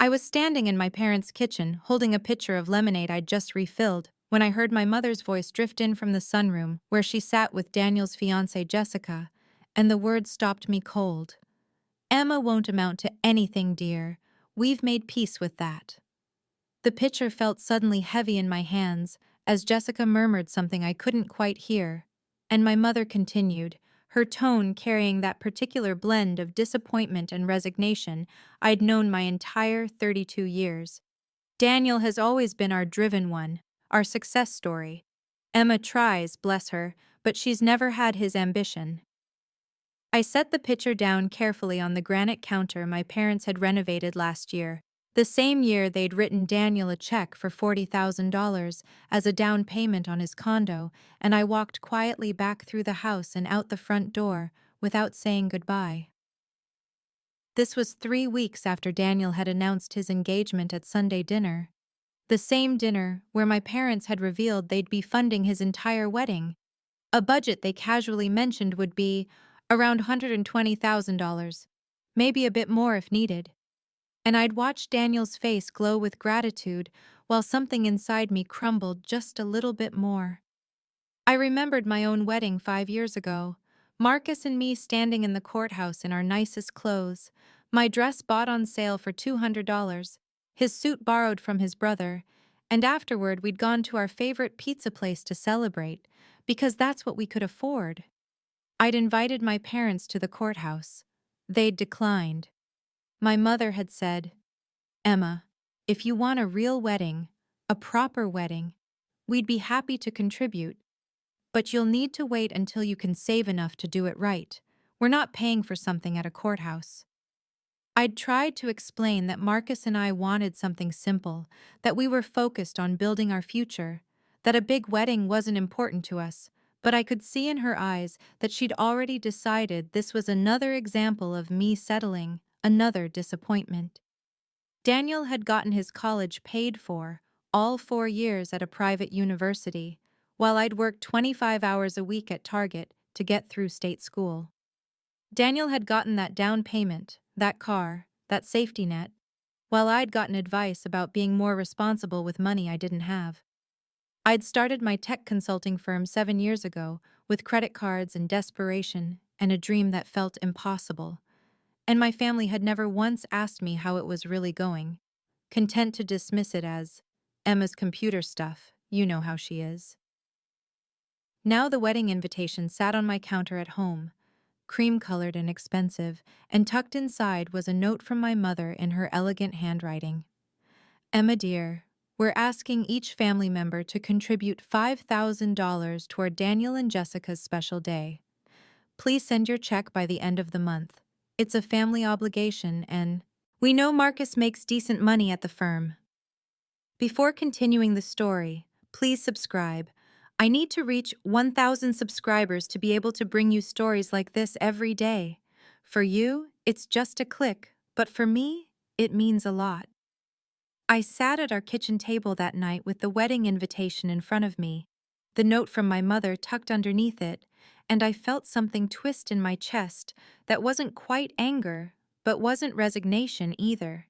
I was standing in my parents' kitchen, holding a pitcher of lemonade I'd just refilled, when I heard my mother's voice drift in from the sunroom where she sat with Daniel's fiancée Jessica, and the words stopped me cold. Emma won't amount to anything, dear. We've made peace with that. The pitcher felt suddenly heavy in my hands as Jessica murmured something I couldn't quite hear, and my mother continued, her tone carrying that particular blend of disappointment and resignation I'd known my entire 32 years. Daniel has always been our driven one, our success story. Emma tries, bless her, but she's never had his ambition. I set the pitcher down carefully on the granite counter my parents had renovated last year, the same year they'd written Daniel a check for $40,000 as a down payment on his condo, and I walked quietly back through the house and out the front door without saying goodbye. This was 3 weeks after Daniel had announced his engagement at Sunday dinner. The same dinner where my parents had revealed they'd be funding his entire wedding. A budget they casually mentioned would be around $120,000, maybe a bit more if needed. And I'd watched Daniel's face glow with gratitude while something inside me crumbled just a little bit more. I remembered my own wedding 5 years ago, Marcus and me standing in the courthouse in our nicest clothes, my dress bought on sale for $200, his suit borrowed from his brother, and afterward we'd gone to our favorite pizza place to celebrate, because that's what we could afford. I'd invited my parents to the courthouse. They'd declined. My mother had said, "Emma, if you want a real wedding, a proper wedding, we'd be happy to contribute, but you'll need to wait until you can save enough to do it right. We're not paying for something at a courthouse." I'd tried to explain that Marcus and I wanted something simple, that we were focused on building our future, that a big wedding wasn't important to us, but I could see in her eyes that she'd already decided this was another example of me settling, another disappointment. Daniel had gotten his college paid for, all 4 years at a private university, while I'd worked 25 hours a week at Target to get through state school. Daniel had gotten that down payment, that car, that safety net, while I'd gotten advice about being more responsible with money I didn't have. I'd started my tech consulting firm 7 years ago with credit cards and desperation and a dream that felt impossible, and my family had never once asked me how it was really going, content to dismiss it as Emma's computer stuff, you know how she is. Now the wedding invitation sat on my counter at home, cream-colored and expensive, and tucked inside was a note from my mother in her elegant handwriting. "Emma dear, we're asking each family member to contribute $5,000 toward Daniel and Jessica's special day. Please send your check by the end of the month. It's a family obligation and we know Marcus makes decent money at the firm." Before continuing the story, please subscribe. I need to reach 1,000 subscribers to be able to bring you stories like this every day. For you, it's just a click, but for me, it means a lot. I sat at our kitchen table that night with the wedding invitation in front of me, the note from my mother tucked underneath it, and I felt something twist in my chest that wasn't quite anger, but wasn't resignation either.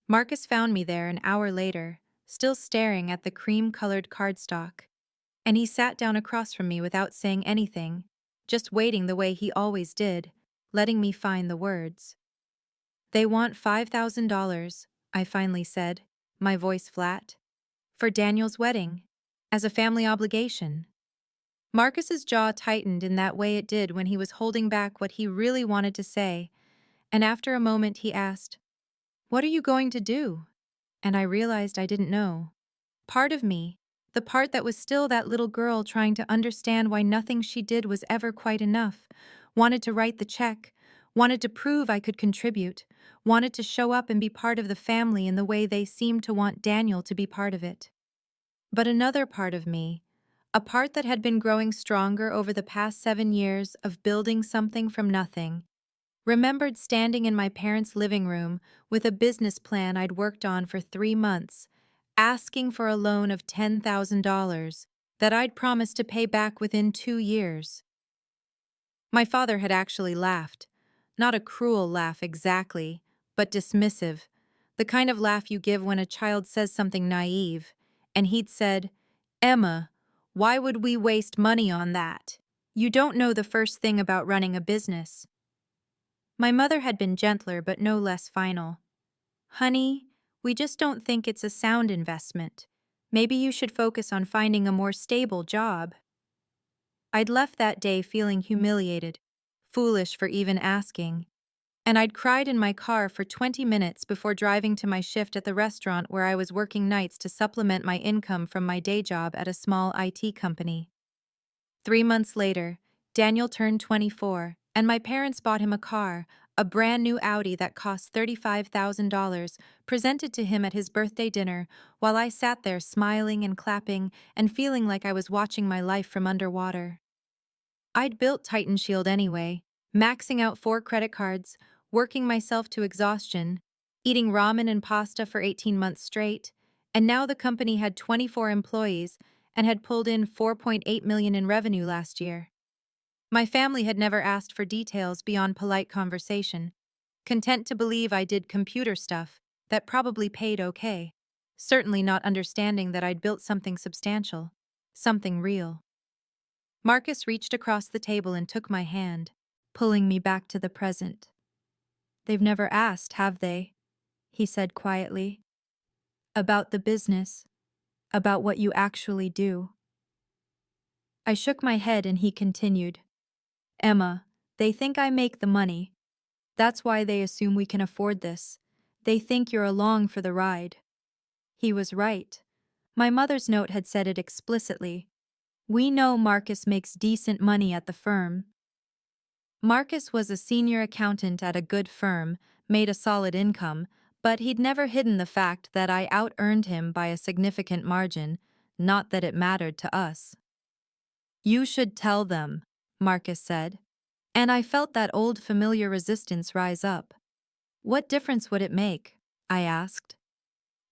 Marcus found me there an hour later, still staring at the cream-colored cardstock, and he sat down across from me without saying anything, just waiting the way he always did, letting me find the words. "They want $5,000, I finally said, my voice flat, "for Daniel's wedding, as a family obligation." Marcus's jaw tightened in that way it did when he was holding back what he really wanted to say, and after a moment he asked, "What are you going to do?" And I realized I didn't know. Part of me, the part that was still that little girl trying to understand why nothing she did was ever quite enough, wanted to write the check, wanted to prove I could contribute, wanted to show up and be part of the family in the way they seemed to want Daniel to be part of it. But another part of me, a part that had been growing stronger over the past 7 years of building something from nothing, remembered standing in my parents' living room with a business plan I'd worked on for 3 months, asking for a loan of $10,000 that I'd promised to pay back within 2 years. My father had actually laughed, not a cruel laugh exactly, but dismissive, The kind of laugh you give when a child says something naive. And he'd said, "Emma, why would we waste money on that? You don't know the first thing about running a business." My mother had been gentler but no less final. "Honey, we just don't think it's a sound investment. Maybe you should focus on finding a more stable job." I'd left that day feeling humiliated, foolish for even asking, and I'd cried in my car for 20 minutes before driving to my shift at the restaurant where I was working nights to supplement my income from my day job at a small IT company. 3 months later, Daniel turned 24, and my parents bought him a car, a brand new Audi that cost $35,000, presented to him at his birthday dinner, while I sat there smiling and clapping and feeling like I was watching my life from underwater. I'd built Titan Shield anyway, maxing out 4 credit cards, working myself to exhaustion, eating ramen and pasta for 18 months straight, and now the company had 24 employees and had pulled in 4.8 million in revenue last year. My family had never asked for details beyond polite conversation, content to believe I did computer stuff that probably paid okay, certainly not understanding that I'd built something substantial, something real. Marcus reached across the table and took my hand, pulling me back to the present. "They've never asked, have they?" he said quietly. "About the business, about what you actually do." I shook my head and he continued, "Emma, they think I make the money. That's why they assume we can afford this. They think you're along for the ride." He was right. My mother's note had said it explicitly. "We know Marcus makes decent money at the firm." Marcus was a senior accountant at a good firm, made a solid income, but he'd never hidden the fact that I out-earned him by a significant margin, not that it mattered to us. "You should tell them," Marcus said, and I felt that old familiar resistance rise up. "What difference would it make?" I asked.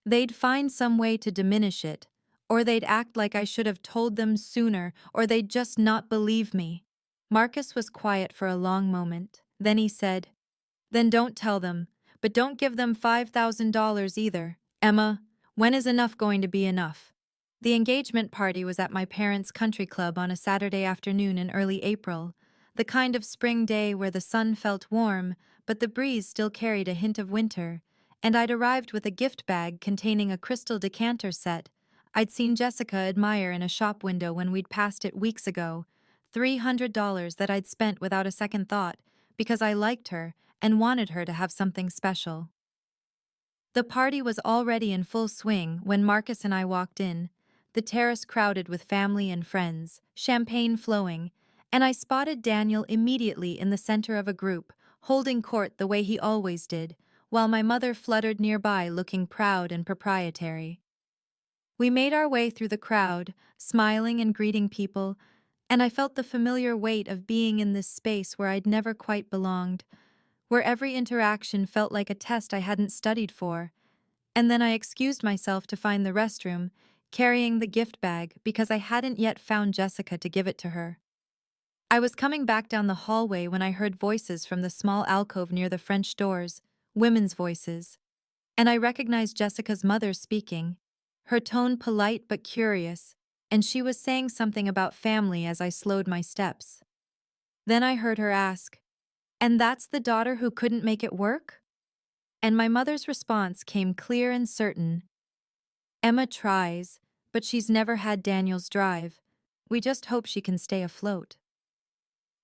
"They'd find some way to diminish it, or they'd act like I should have told them sooner, or they'd just not believe me." Marcus was quiet for a long moment. Then he said, "Then don't tell them, but don't give them $5,000 either. Emma, when is enough going to be enough?" The engagement party was at my parents' country club on a Saturday afternoon in early April, the kind of spring day where the sun felt warm, but the breeze still carried a hint of winter, and I'd arrived with a gift bag containing a crystal decanter set I'd seen Jessica admire in a shop window when we'd passed it weeks ago, $300 that I'd spent without a second thought because I liked her and wanted her to have something special. The party was already in full swing when Marcus and I walked in, the terrace crowded with family and friends, champagne flowing, and I spotted Daniel immediately in the center of a group, holding court the way he always did, while my mother fluttered nearby looking proud and proprietary. We made our way through the crowd, smiling and greeting people, and I felt the familiar weight of being in this space where I'd never quite belonged, where every interaction felt like a test I hadn't studied for. And then I excused myself to find the restroom, carrying the gift bag because I hadn't yet found Jessica to give it to her. I was coming back down the hallway when I heard voices from the small alcove near the French doors, women's voices, and I recognized Jessica's mother speaking, her tone polite but curious, and she was saying something about family as I slowed my steps. Then I heard her ask, "And that's the daughter who couldn't make it work?" And my mother's response came clear and certain. "Emma tries, but she's never had Daniel's drive. We just hope she can stay afloat."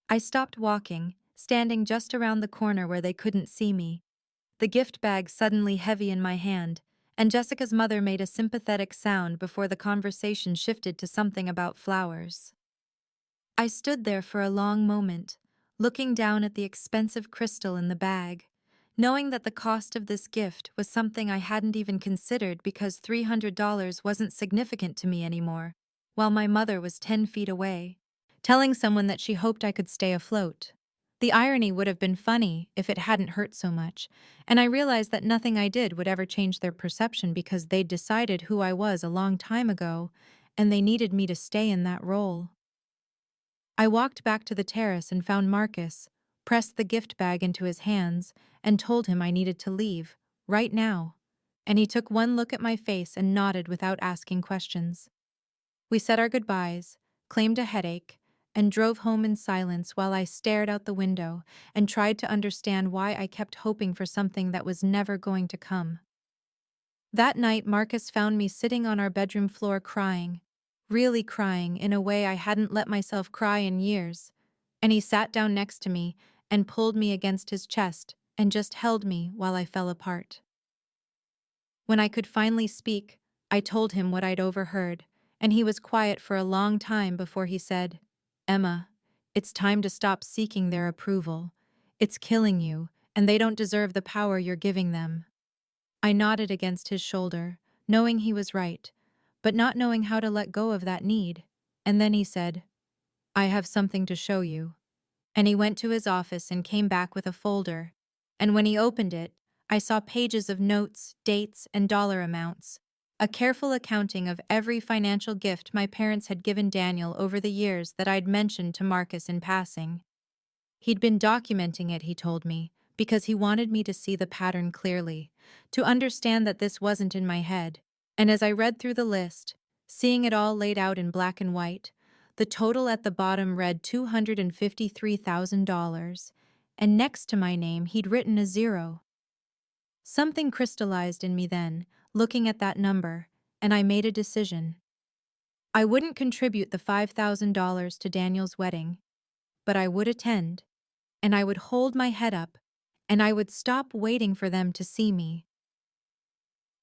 I stopped walking, standing just around the corner where they couldn't see me, the gift bag suddenly heavy in my hand, and Jessica's mother made a sympathetic sound before the conversation shifted to something about flowers. I stood there for a long moment, looking down at the expensive crystal in the bag, knowing that the cost of this gift was something I hadn't even considered because $300 wasn't significant to me anymore, while my mother was 10 feet away, telling someone that she hoped I could stay afloat. The irony would have been funny if it hadn't hurt so much, and I realized that nothing I did would ever change their perception because they'd decided who I was a long time ago, and they needed me to stay in that role. I walked back to the terrace and found Marcus, pressed the gift bag into his hands, and told him I needed to leave, right now. and he took one look at my face and nodded without asking questions. We said our goodbyes, claimed a headache, and drove home in silence while I stared out the window and tried to understand why I kept hoping for something that was never going to come. That night, Marcus found me sitting on our bedroom floor crying, really crying in a way I hadn't let myself cry in years, and he sat down next to me and pulled me against his chest and just held me while I fell apart. When I could finally speak, I told him what I'd overheard, and he was quiet for a long time before he said, "Emma, it's time to stop seeking their approval. It's killing you, and they don't deserve the power you're giving them." I nodded against his shoulder, knowing he was right, but not knowing how to let go of that need. And then he said, "I have something to show you." And he went to his office and came back with a folder. And when he opened it, I saw pages of notes, dates, and dollar amounts. A careful accounting of every financial gift my parents had given Daniel over the years that I'd mentioned to Marcus in passing. He'd been documenting it, he told me, because he wanted me to see the pattern clearly, to understand that this wasn't in my head. And as I read through the list, seeing it all laid out in black and white, the total at the bottom read $253,000, and next to my name he'd written a zero. Something crystallized in me then, looking at that number, and I made a decision. I wouldn't contribute the $5,000 to Daniel's wedding, but I would attend, and I would hold my head up, and I would stop waiting for them to see me.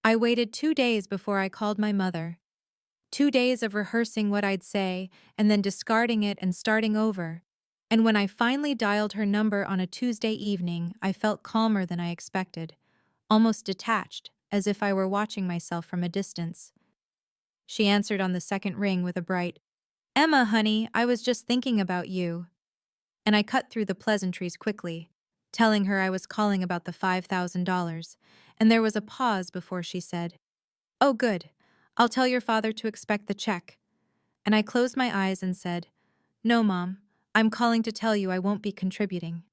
I waited 2 days before I called my mother. 2 days of rehearsing what I'd say, and then discarding it and starting over. And when I finally dialed her number on a Tuesday evening, I felt calmer than I expected, almost detached, as if I were watching myself from a distance. She answered on the second ring with a bright, "Emma, honey, I was just thinking about you." And I cut through the pleasantries quickly, telling her I was calling about the $5,000, and there was a pause before she said, "Oh, good. I'll tell your father to expect the check." And I closed my eyes and said, "No, Mom, I'm calling to tell you I won't be contributing."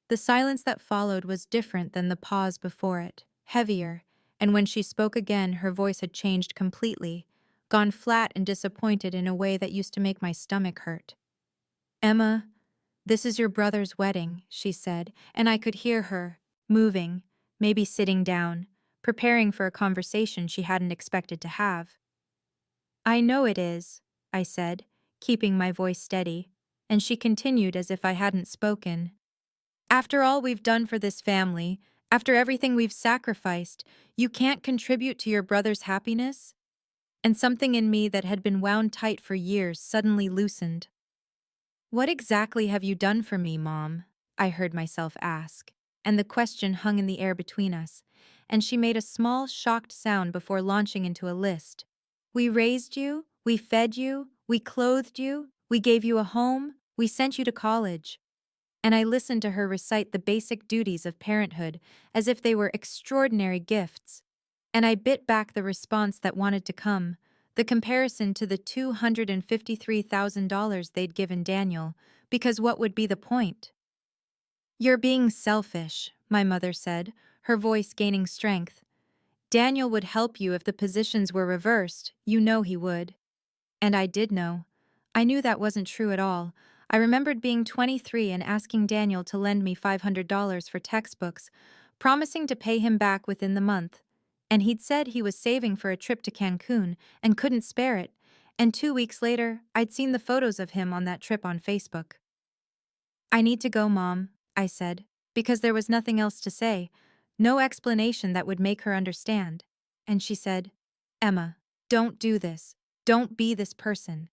The silence that followed was different than the pause before it, heavier, and when she spoke again, her voice had changed completely, gone flat and disappointed in a way that used to make my stomach hurt. "Emma, this is your brother's wedding," she said, and I could hear her, moving, maybe sitting down, preparing for a conversation she hadn't expected to have. "I know it is," I said, keeping my voice steady, and she continued as if I hadn't spoken. "After all we've done for this family, after everything we've sacrificed, you can't contribute to your brother's happiness?" And something in me that had been wound tight for years suddenly loosened. "What exactly have you done for me, Mom?" I heard myself ask, and the question hung in the air between us, and she made a small, shocked sound before launching into a list. "We raised you, we fed you, we clothed you, we gave you a home, we sent you to college." And I listened to her recite the basic duties of parenthood as if they were extraordinary gifts. And I bit back the response that wanted to come, the comparison to the $253,000 they'd given Daniel, because what would be the point? "You're being selfish," my mother said, her voice gaining strength. "Daniel would help you if the positions were reversed, you know he would." And I did know. I knew that wasn't true at all. I remembered being 23 and asking Daniel to lend me $500 for textbooks, promising to pay him back within the month. And he'd said he was saving for a trip to Cancun and couldn't spare it. And 2 weeks later, I'd seen the photos of him on that trip on Facebook. "I need to go, Mom," I said, because there was nothing else to say, no explanation that would make her understand. And she said, "Emma, don't do this. Don't be this person."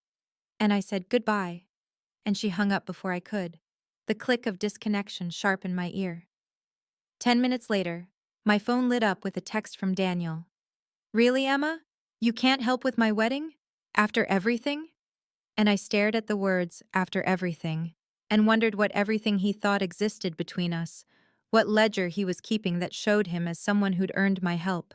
And I said goodbye, and she hung up before I could. The click of disconnection sharp in my ear. 10 minutes later, my phone lit up with a text from Daniel. "Really, Emma? You can't help with my wedding? After everything?" And I stared at the words, "after everything," and wondered what everything he thought existed between us, what ledger he was keeping that showed him as someone who'd earned my help.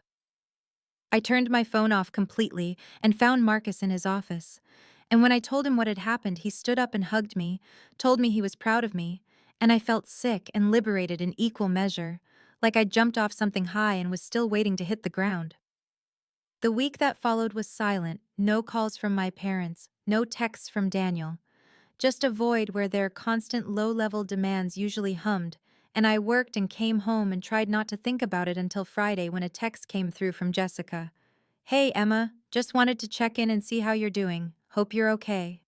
I turned my phone off completely and found Marcus in his office. And when I told him what had happened, he stood up and hugged me, told me he was proud of me, and I felt sick and liberated in equal measure, like I jumped off something high and was still waiting to hit the ground. The week that followed was silent, no calls from my parents, no texts from Daniel, just a void where their constant low-level demands usually hummed, and I worked and came home and tried not to think about it until Friday when a text came through from Jessica. "Hey, Emma, just wanted to check in and see how you're doing. Hope you're okay."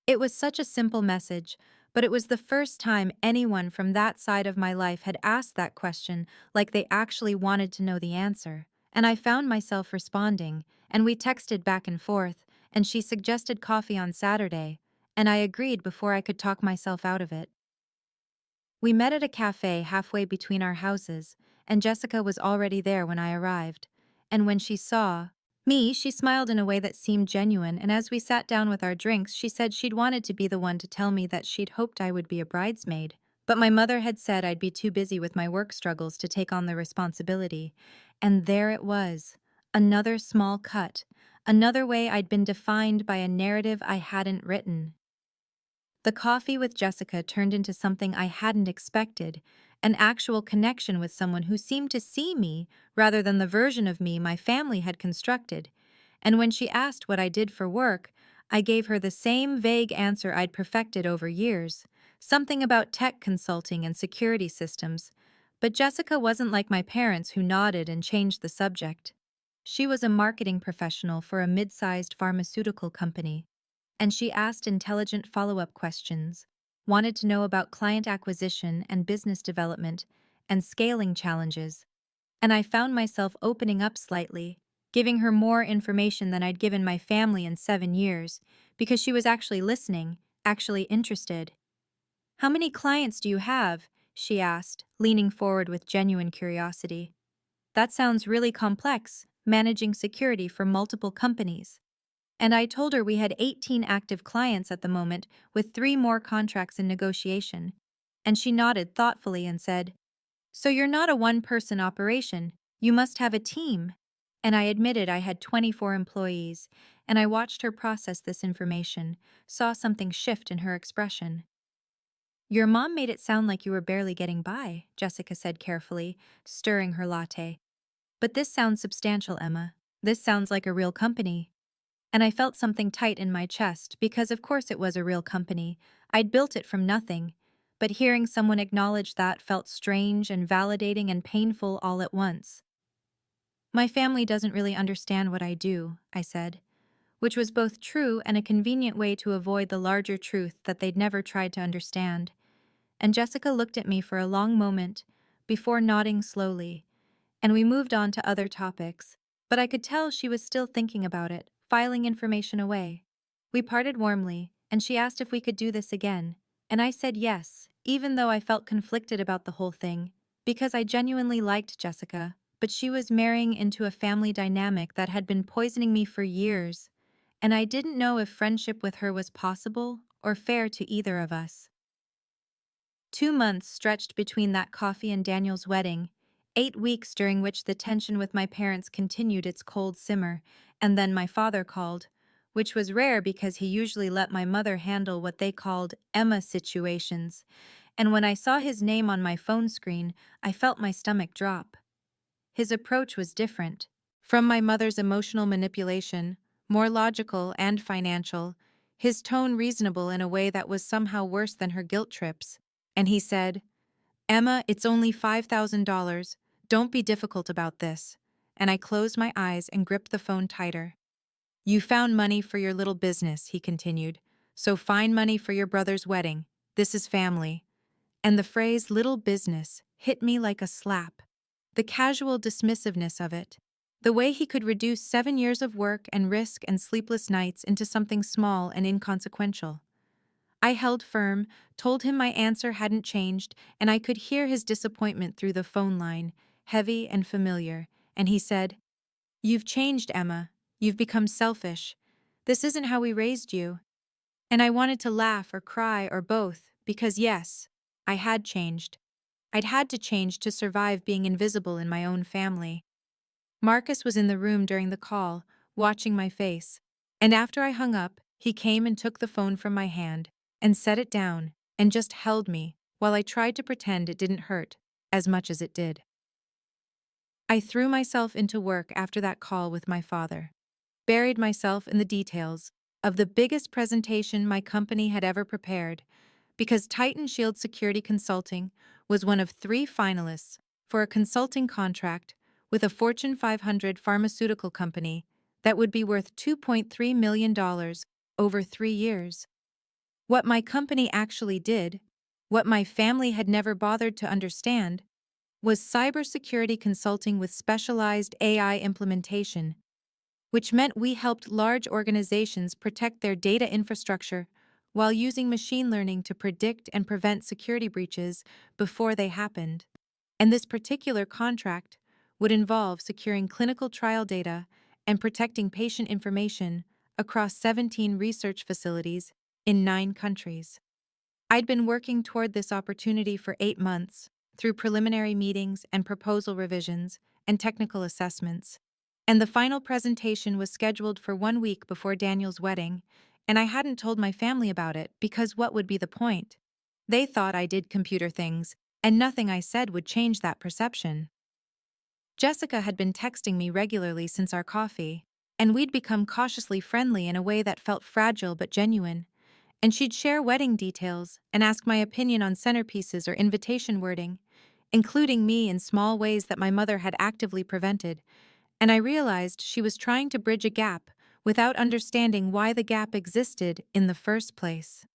It was such a simple message, but it was the first time anyone from that side of my life had asked that question like they actually wanted to know the answer. And I found myself responding, and we texted back and forth, and she suggested coffee on Saturday, and I agreed before I could talk myself out of it. We met at a cafe halfway between our houses, and Jessica was already there when I arrived. And when she saw me, she smiled in a way that seemed genuine, and as we sat down with our drinks, she said she'd wanted to be the one to tell me that she'd hoped I would be a bridesmaid. But my mother had said I'd be too busy with my work struggles to take on the responsibility. And there it was. Another small cut. Another way I'd been defined by a narrative I hadn't written. The coffee with Jessica turned into something I hadn't expected, an actual connection with someone who seemed to see me rather than the version of me my family had constructed. And when she asked what I did for work, I gave her the same vague answer I'd perfected over years, something about tech consulting and security systems. But Jessica wasn't like my parents who nodded and changed the subject. She was a marketing professional for a mid-sized pharmaceutical company, and she asked intelligent follow-up questions, wanted to know about client acquisition and business development and scaling challenges, and I found myself opening up slightly, giving her more information than I'd given my family in 7 years, because she was actually listening, actually interested. "How many clients do you have?" she asked, leaning forward with genuine curiosity. "That sounds really complex, managing security for multiple companies." And I told her we had 18 active clients at the moment, with 3 more contracts in negotiation. And she nodded thoughtfully and said, "So you're not a one-person operation, you must have a team." And I admitted I had 24 employees, and I watched her process this information, saw something shift in her expression. "Your mom made it sound like you were barely getting by," Jessica said carefully, stirring her latte. "But this sounds substantial, Emma. This sounds like a real company." And I felt something tight in my chest because, of course, it was a real company. I'd built it from nothing. But hearing someone acknowledge that felt strange and validating and painful all at once. "My family doesn't really understand what I do," I said, which was both true and a convenient way to avoid the larger truth that they'd never tried to understand. And Jessica looked at me for a long moment before nodding slowly, and we moved on to other topics, but I could tell she was still thinking about it, filing information away. We parted warmly, and she asked if we could do this again, and I said yes, even though I felt conflicted about the whole thing, because I genuinely liked Jessica, but she was marrying into a family dynamic that had been poisoning me for years, and I didn't know if friendship with her was possible or fair to either of us. 2 months stretched between that coffee and Daniel's wedding, 8 weeks during which the tension with my parents continued its cold simmer, and then my father called, which was rare because he usually let my mother handle what they called Emma situations, and when I saw his name on my phone screen, I felt my stomach drop. His approach was different. From my mother's emotional manipulation, more logical and financial, his tone reasonable in a way that was somehow worse than her guilt trips. And he said, "Emma, it's only $5,000. Don't be difficult about this." And I closed my eyes and gripped the phone tighter. "You found money for your little business," he continued. "So find money for your brother's wedding. This is family." And the phrase little business hit me like a slap. The casual dismissiveness of it. The way he could reduce 7 years of work and risk and sleepless nights into something small and inconsequential. I held firm, told him my answer hadn't changed, and I could hear his disappointment through the phone line, heavy and familiar, and he said, "You've changed, Emma. You've become selfish. This isn't how we raised you." And I wanted to laugh or cry or both, because yes, I had changed. I'd had to change to survive being invisible in my own family. Marcus was in the room during the call, watching my face, and after I hung up, he came and took the phone from my hand and set it down and just held me while I tried to pretend it didn't hurt. as much as it did. I threw myself into work after that call with my father, buried myself in the details of the biggest presentation my company had ever prepared, because Titan Shield Security Consulting was one of 3 finalists for a consulting contract with a Fortune 500 pharmaceutical company that would be worth $2.3 million over 3 years. What my company actually did, what my family had never bothered to understand, was cybersecurity consulting with specialized AI implementation, which meant we helped large organizations protect their data infrastructure while using machine learning to predict and prevent security breaches before they happened. And this particular contract would involve securing clinical trial data and protecting patient information across 17 research facilities in 9 countries. I'd been working toward this opportunity for 8 months through preliminary meetings and proposal revisions and technical assessments. And the final presentation was scheduled for 1 week before Daniel's wedding, and I hadn't told my family about it because what would be the point? They thought I did computer things, and nothing I said would change that perception. Jessica had been texting me regularly since our coffee, and we'd become cautiously friendly in a way that felt fragile but genuine. And she'd share wedding details and ask my opinion on centerpieces or invitation wording, including me in small ways that my mother had actively prevented, and I realized she was trying to bridge a gap without understanding why the gap existed in the first place.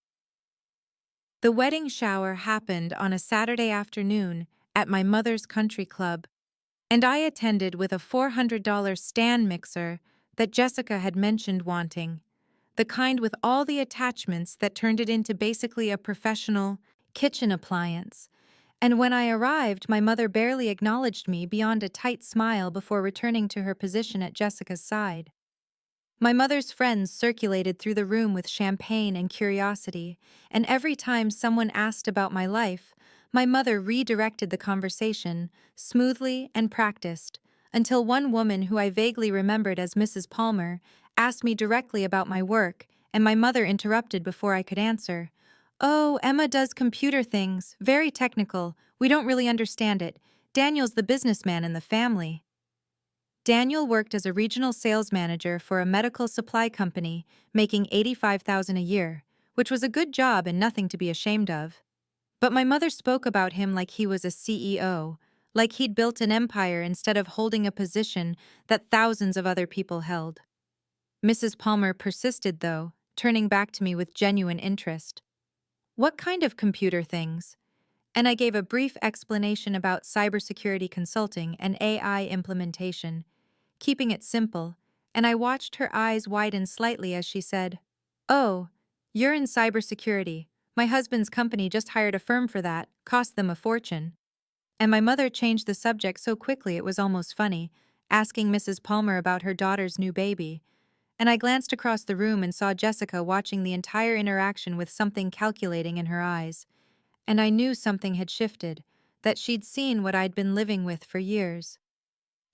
The wedding shower happened on a Saturday afternoon at my mother's country club, and I attended with a $400 stand mixer that Jessica had mentioned wanting, the kind with all the attachments that turned it into basically a professional kitchen appliance. And when I arrived, my mother barely acknowledged me beyond a tight smile before returning to her position at Jessica's side. My mother's friends circulated through the room with champagne and curiosity, and every time someone asked about my life, my mother redirected the conversation, smoothly and practiced, until one woman who I vaguely remembered as Mrs. Palmer asked me directly about my work, and my mother interrupted before I could answer. "Oh, Emma does computer things, very technical. We don't really understand it. Daniel's the businessman in the family." Daniel worked as a regional sales manager for a medical supply company, making $85,000 a year, which was a good job and nothing to be ashamed of. But my mother spoke about him like he was a CEO, like he'd built an empire instead of holding a position that thousands of other people held. Mrs. Palmer persisted, though, turning back to me with genuine interest. "What kind of computer things?" And I gave a brief explanation about cybersecurity consulting and AI implementation, keeping it simple, and I watched her eyes widen slightly as she said, "Oh, you're in cybersecurity. My husband's company just hired a firm for that, cost them a fortune." And my mother changed the subject so quickly it was almost funny, asking Mrs. Palmer about her daughter's new baby. And I glanced across the room and saw Jessica watching the entire interaction with something calculating in her eyes. And I knew something had shifted, that she'd seen what I'd been living with for years.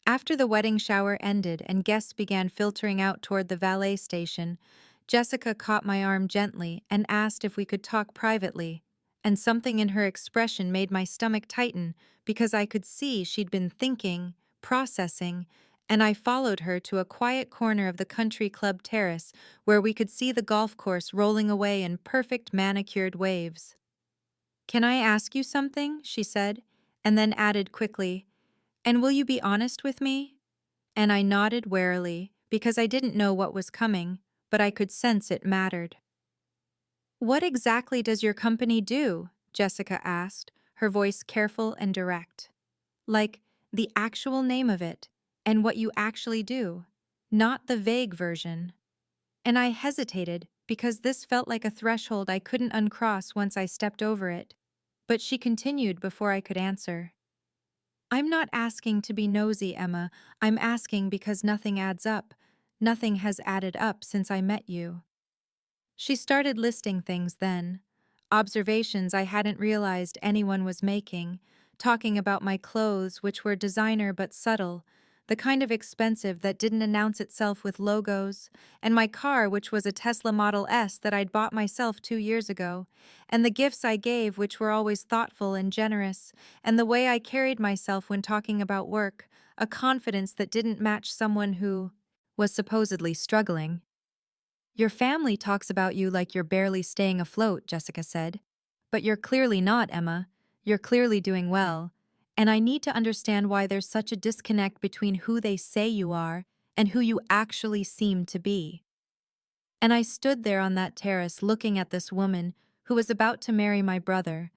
After the wedding shower ended and guests began filtering out toward the valet station, Jessica caught my arm gently and asked if we could talk privately, and something in her expression made my stomach tighten because I could see she'd been thinking, processing, and I followed her to a quiet corner of the country club terrace where we could see the golf course rolling away in perfect manicured waves. "Can I ask you something?" she said, and then added quickly, "And will you be honest with me?" And I nodded warily, because I didn't know what was coming, but I could sense it mattered. "What exactly does your company do?" Jessica asked, her voice careful and direct. Like, the actual name of it, and what you actually do, not the vague version. And I hesitated, because this felt like a threshold I couldn't uncross once I stepped over it. But she continued before I could answer. "I'm not asking to be nosy, Emma. I'm asking because nothing adds up. Nothing has added up since I met you." She started listing things then. Observations I hadn't realized anyone was making, talking about my clothes, which were designer but subtle, the kind of expensive that didn't announce itself with logos, and my car, which was a Tesla Model S that I'd bought myself 2 years ago, and the gifts I gave, which were always thoughtful and generous, and the way I carried myself when talking about work, a confidence that didn't match someone who was supposedly struggling. Your family talks about you like you're barely staying afloat, Jessica said. But you're clearly not, Emma. You're clearly doing well. And I need to understand why there's such a disconnect between who they say you are and who you actually seem to be. And I stood there on that terrace looking at this woman who was about to marry my brother,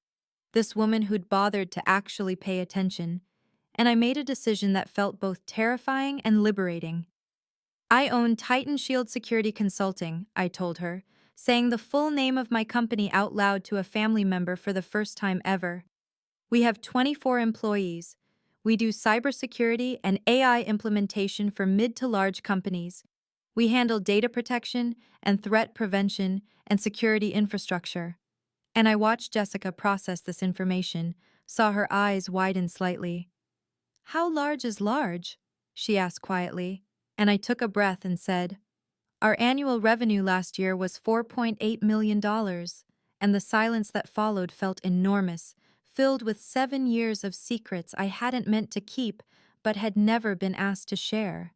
this woman who'd bothered to actually pay attention, and I made a decision that felt both terrifying and liberating. I own Titan Shield Security Consulting, I told her, saying the full name of my company out loud to a family member for the first time ever. We have 24 employees. We do cybersecurity and AI implementation for mid to large companies. We handle data protection and threat prevention and security infrastructure. And I watched Jessica process this information, saw her eyes widen slightly. How large is large? She asked quietly, and I took a breath and said, our annual revenue last year was $4.8 million, and the silence that followed felt enormous, filled with 7 years of secrets I hadn't meant to keep but had never been asked to share.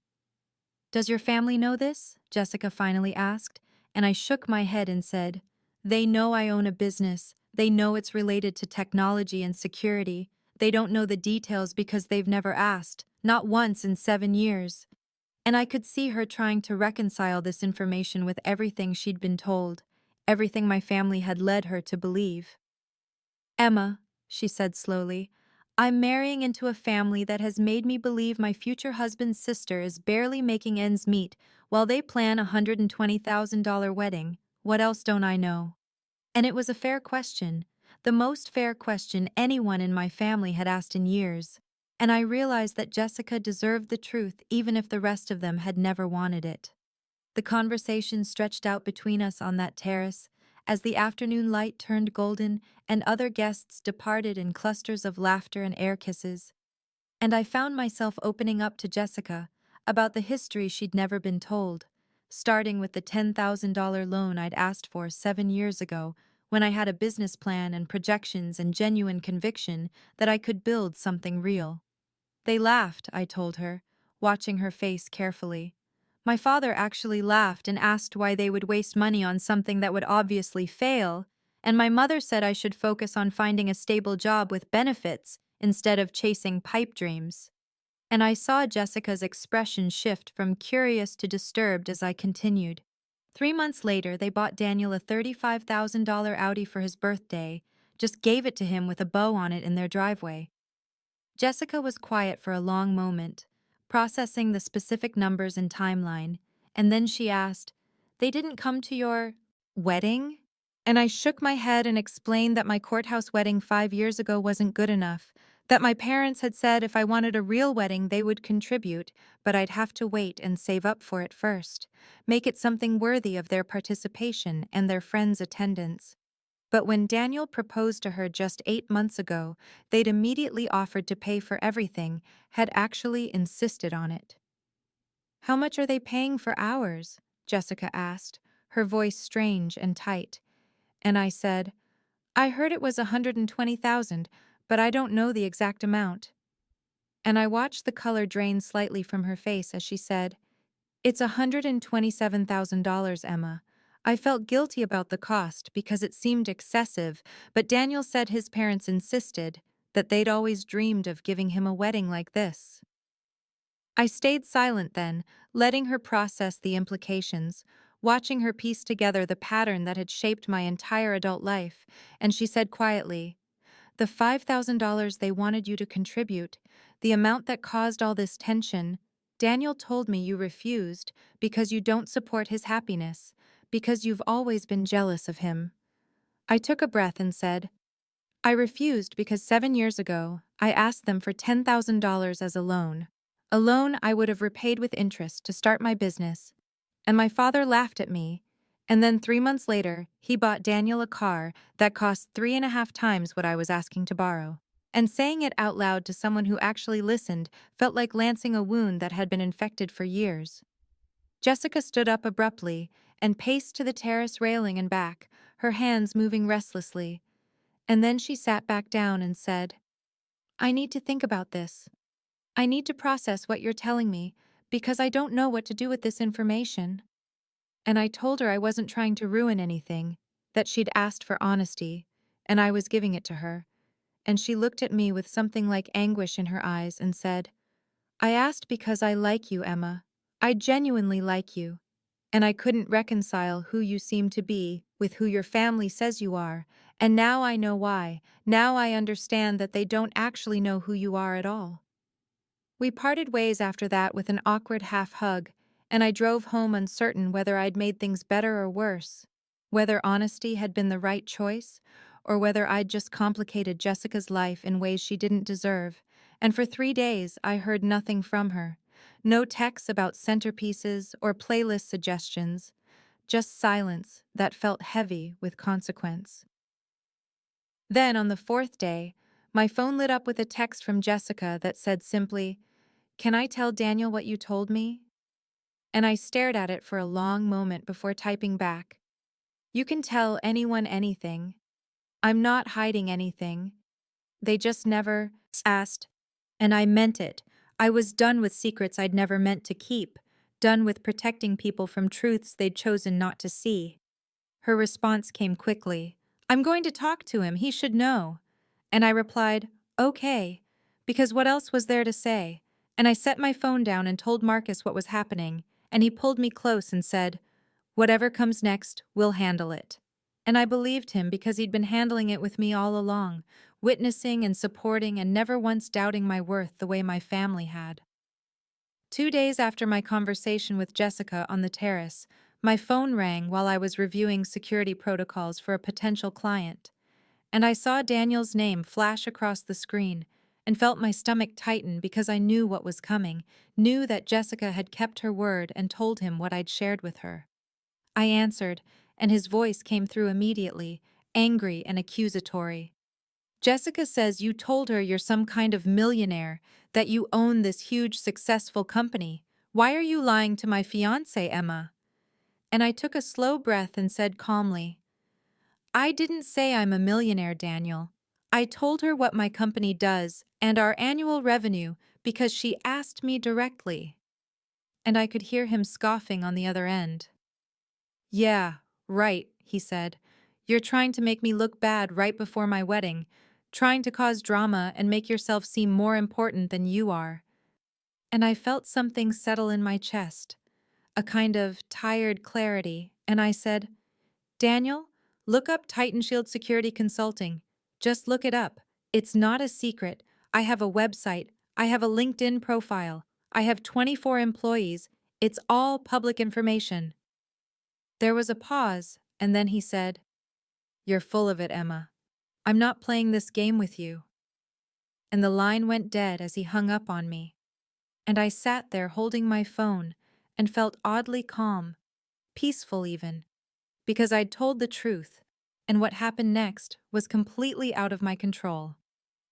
Does your family know this? Jessica finally asked, and I shook my head and said, they know I own a business. They know it's related to technology and security. They don't know the details because they've never asked, not once in 7 years. And I could see her trying to reconcile this information with everything she'd been told, everything my family had led her to believe. Emma, she said slowly, I'm marrying into a family that has made me believe my future husband's sister is barely making ends meet while they plan a $120,000 wedding. What else don't I know? And it was a fair question, the most fair question anyone in my family had asked in years. And I realized that Jessica deserved the truth even if the rest of them had never wanted it. The conversation stretched out between us on that terrace as the afternoon light turned golden and other guests departed in clusters of laughter and air kisses. And I found myself opening up to Jessica about the history she'd never been told, starting with the $10,000 loan I'd asked for 7 years ago when I had a business plan and projections and genuine conviction that I could build something real. They laughed, I told her, watching her face carefully. My father actually laughed and asked why they would waste money on something that would obviously fail, and my mother said I should focus on finding a stable job with benefits instead of chasing pipe dreams. And I saw Jessica's expression shift from curious to disturbed as I continued. 3 months later, they bought Daniel a $35,000 Audi for his birthday, just gave it to him with a bow on it in their driveway. Jessica was quiet for a long moment, processing the specific numbers and timeline, and then she asked, they didn't come to your wedding? And I shook my head and explained that my courthouse wedding 5 years ago wasn't good enough, that my parents had said if I wanted a real wedding they would contribute, but I'd have to wait and save up for it first, make it something worthy of their participation and their friends' attendance. But when Daniel proposed to her just 8 months ago, they'd immediately offered to pay for everything, had actually insisted on it. How much are they paying for ours? Jessica asked, her voice strange and tight. And I said, I heard it was 120,000, but I don't know the exact amount. And I watched the color drain slightly from her face as she said, it's $127,000, Emma. I felt guilty about the cost because it seemed excessive, but Daniel said his parents insisted that they'd always dreamed of giving him a wedding like this. I stayed silent then, letting her process the implications, watching her piece together the pattern that had shaped my entire adult life, and she said quietly, the $5,000 they wanted you to contribute, the amount that caused all this tension, Daniel told me you refused because you don't support his happiness, because you've always been jealous of him. I took a breath and said, I refused because 7 years ago, I asked them for $10,000 as a loan I would have repaid with interest to start my business, and my father laughed at me, and then 3 months later, he bought Daniel a car that cost 3.5 times what I was asking to borrow. and saying it out loud to someone who actually listened felt like lancing a wound that had been infected for years. Jessica stood up abruptly and paced to the terrace railing and back, her hands moving restlessly. And then she sat back down and said, "I need to think about this. I need to process what you're telling me, because I don't know what to do with this information." And I told her I wasn't trying to ruin anything, that she'd asked for honesty, and I was giving it to her. And she looked at me with something like anguish in her eyes and said, "I asked because I like you, Emma. I genuinely like you. And I couldn't reconcile who you seem to be with who your family says you are, and now I know why. Now I understand that they don't actually know who you are at all." We parted ways after that with an awkward half-hug, and I drove home uncertain whether I'd made things better or worse, whether honesty had been the right choice, or whether I'd just complicated Jessica's life in ways she didn't deserve. And for 3 days, I heard nothing from her. No texts about centerpieces or playlist suggestions, just silence that felt heavy with consequence. Then, on the fourth day, my phone lit up with a text from Jessica that said simply, "Can I tell Daniel what you told me?" And I stared at it for a long moment before typing back, "You can tell anyone anything. I'm not hiding anything. They just never asked." And I meant it. I was done with secrets I'd never meant to keep, done with protecting people from truths they'd chosen not to see. Her response came quickly. "I'm going to talk to him, he should know." And I replied, "Okay," because what else was there to say? And I set my phone down and told Marcus what was happening, and he pulled me close and said, "Whatever comes next, we'll handle it." And I believed him because he'd been handling it with me all along, witnessing and supporting and never once doubting my worth the way my family had. 2 days after my conversation with Jessica on the terrace, my phone rang while I was reviewing security protocols for a potential client, and I saw Daniel's name flash across the screen and felt my stomach tighten because I knew what was coming, knew that Jessica had kept her word and told him what I'd shared with her. I answered, and his voice came through immediately, angry and accusatory. "Jessica says you told her you're some kind of millionaire, that you own this huge successful company. Why are you lying to my fiancé, Emma?" And I took a slow breath and said calmly, "I didn't say I'm a millionaire, Daniel. I told her what my company does and our annual revenue because she asked me directly." And I could hear him scoffing on the other end. "Yeah, right," he said. "You're trying to make me look bad right before my wedding, trying to cause drama and make yourself seem more important than you are." And I felt something settle in my chest, a kind of tired clarity, and I said, "Daniel, look up Titan Shield Security Consulting. Just look it up. It's not a secret. I have a website. I have a LinkedIn profile. I have 24 employees. It's all public information." There was a pause, and then he said, "You're full of it, Emma. I'm not playing this game with you." And the line went dead as he hung up on me. And I sat there holding my phone and felt oddly calm, peaceful even, because I'd told the truth, and what happened next was completely out of my control.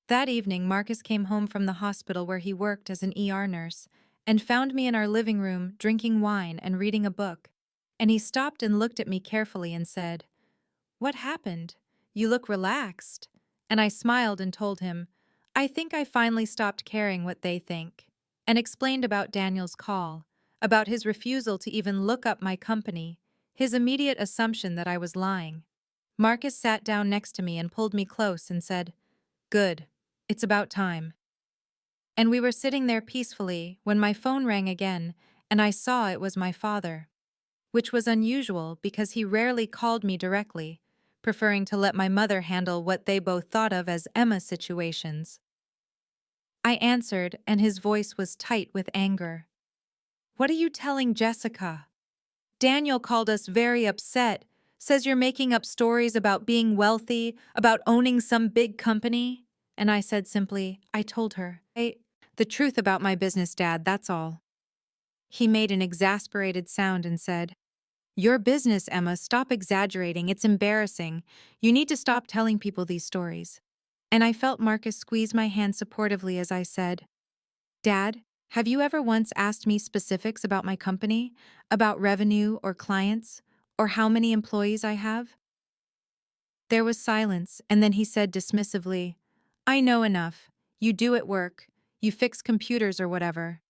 That evening, Marcus came home from the hospital where he worked as an ER nurse and found me in our living room drinking wine and reading a book. And he stopped and looked at me carefully and said, "What happened? You look relaxed." And I smiled and told him, "I think I finally stopped caring what they think," and explained about Daniel's call, about his refusal to even look up my company, his immediate assumption that I was lying. Marcus sat down next to me and pulled me close and said, "Good. It's about time." And we were sitting there peacefully when my phone rang again, and I saw it was my father, which was unusual because he rarely called me directly, preferring to let my mother handle what they both thought of as Emma situations. I answered, and his voice was tight with anger. "What are you telling Jessica? Daniel called us very upset, says you're making up stories about being wealthy, about owning some big company." And I said simply, "I told her, the truth about my business, Dad, that's all." He made an exasperated sound and said, "Your business, Emma, stop exaggerating, it's embarrassing. You need to stop telling people these stories." And I felt Marcus squeeze my hand supportively as I said, Dad, have you ever once asked me specifics about my company, about revenue or clients, or how many employees I have? There was silence, and then he said dismissively, I know enough. You do at work. You fix computers or whatever.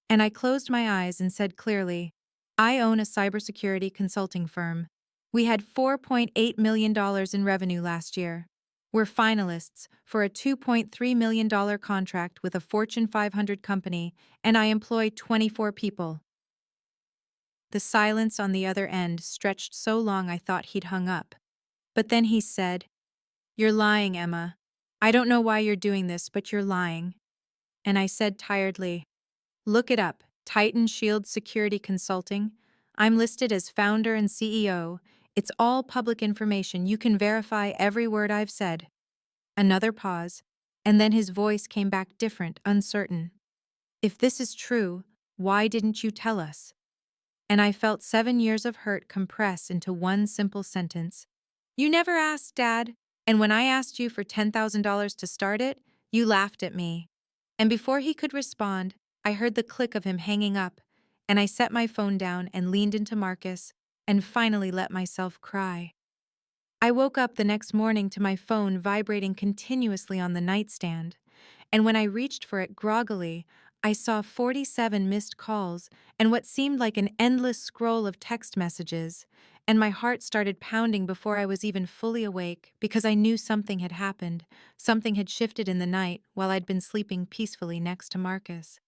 And I closed my eyes and said clearly, I own a cybersecurity consulting firm. We had $4.8 million in revenue last year. We're finalists for a $2.3 million contract with a Fortune 500 company, and I employ 24 people. The silence on the other end stretched so long I thought he'd hung up. But then he said, You're lying, Emma. I don't know why you're doing this, but you're lying. And I said tiredly, Look it up, Titan Shield Security Consulting. I'm listed as founder and CEO. It's all public information. You can verify every word I've said. Another pause, and then his voice came back different, uncertain. If this is true, why didn't you tell us? And I felt 7 years of hurt compress into one simple sentence. You never asked, Dad. And when I asked you for $10,000 to start it, you laughed at me. And before he could respond, I heard the click of him hanging up, and I set my phone down and leaned into Marcus and finally let myself cry. I woke up the next morning to my phone vibrating continuously on the nightstand, and when I reached for it groggily, I saw 47 missed calls and what seemed like an endless scroll of text messages, and my heart started pounding before I was even fully awake because I knew something had happened, something had shifted in the night while I'd been sleeping peacefully next to Marcus.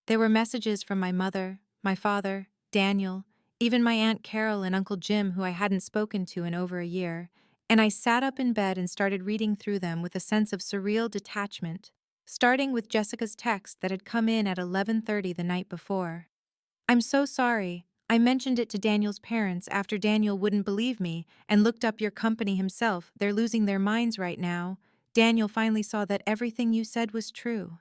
There were messages from my mother, my father, Daniel, even my Aunt Carol and Uncle Jim, who I hadn't spoken to in over a year, and I sat up in bed and started reading through them with a sense of surreal detachment, starting with Jessica's text that had come in at 11:30 the night before. I'm so sorry. I mentioned it to Daniel's parents after Daniel wouldn't believe me and looked up your company himself. They're losing their minds right now. Daniel finally saw that everything you said was true.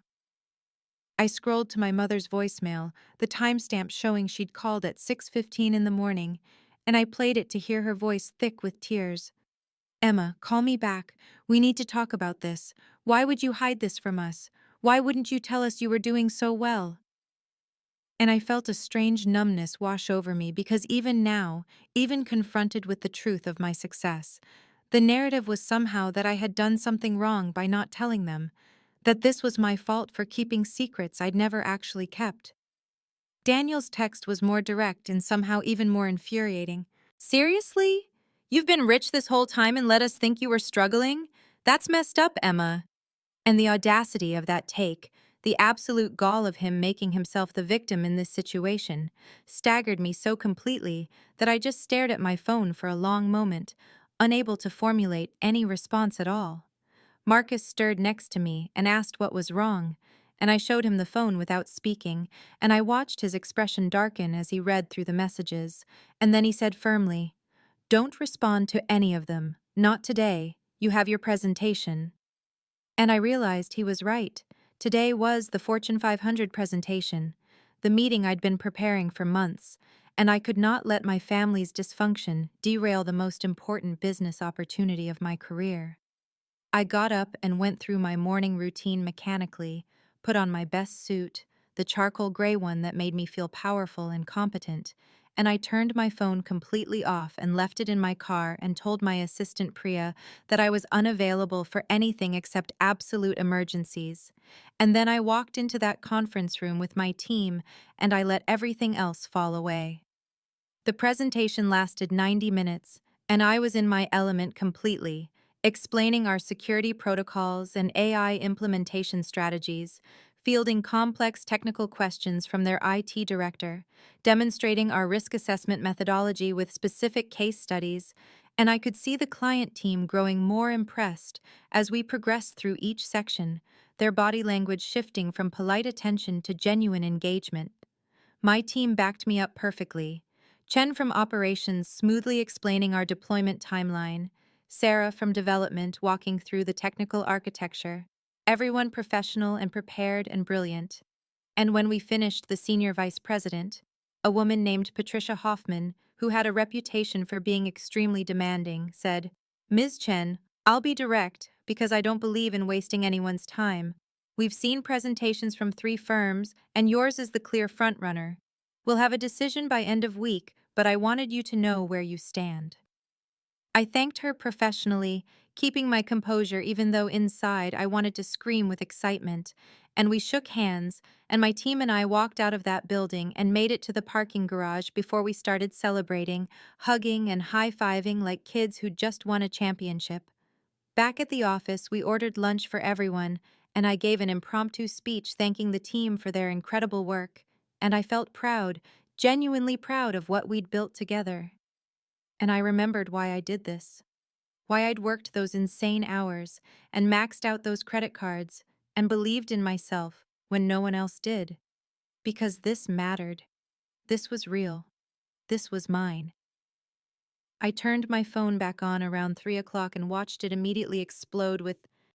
I scrolled to my mother's voicemail, the timestamp showing she'd called at 6:15 in the morning, and I played it to hear her voice thick with tears. Emma, call me back. We need to talk about this. Why would you hide this from us? Why wouldn't you tell us you were doing so well? And I felt a strange numbness wash over me because even now, even confronted with the truth of my success, the narrative was somehow that I had done something wrong by not telling them, that this was my fault for keeping secrets I'd never actually kept. Daniel's text was more direct and somehow even more infuriating. Seriously? You've been rich this whole time and let us think you were struggling? That's messed up, Emma. And the audacity of that take, the absolute gall of him making himself the victim in this situation, staggered me so completely that I just stared at my phone for a long moment, unable to formulate any response at all. Marcus stirred next to me and asked what was wrong, and I showed him the phone without speaking, and I watched his expression darken as he read through the messages, and then he said firmly, Don't respond to any of them. Not today. You have your presentation. And I realized he was right. Today was the Fortune 500 presentation, the meeting I'd been preparing for months, and I could not let my family's dysfunction derail the most important business opportunity of my career. I got up and went through my morning routine mechanically, put on my best suit, the charcoal gray one that made me feel powerful and competent, and I turned my phone completely off and left it in my car and told my assistant Priya that I was unavailable for anything except absolute emergencies. And then I walked into that conference room with my team and I let everything else fall away. The presentation lasted 90 minutes, and I was in my element completely, explaining our security protocols and AI implementation strategies, fielding complex technical questions from their IT director, demonstrating our risk assessment methodology with specific case studies, and I could see the client team growing more impressed as we progressed through each section, their body language shifting from polite attention to genuine engagement. My team backed me up perfectly. Chen from operations smoothly explaining our deployment timeline, Sarah from development walking through the technical architecture, everyone professional and prepared and brilliant. And when we finished, the senior vice president, a woman named Patricia Hoffman, who had a reputation for being extremely demanding, said, Ms. Chen, I'll be direct because I don't believe in wasting anyone's time. We've seen presentations from 3 firms, and yours is the clear frontrunner. We'll have a decision by end of week, but I wanted you to know where you stand. I thanked her professionally, keeping my composure even though inside I wanted to scream with excitement, and we shook hands, and my team and I walked out of that building and made it to the parking garage before we started celebrating, hugging and high-fiving like kids who'd just won a championship. Back at the office, we ordered lunch for everyone, and I gave an impromptu speech thanking the team for their incredible work, and I felt proud, genuinely proud of what we'd built together. And I remembered why I did this, why I'd worked those insane hours and maxed out those credit cards and believed in myself when no one else did. Because this mattered. This was real. This was mine. I turned my phone back on around 3 o'clock and watched it immediately explode with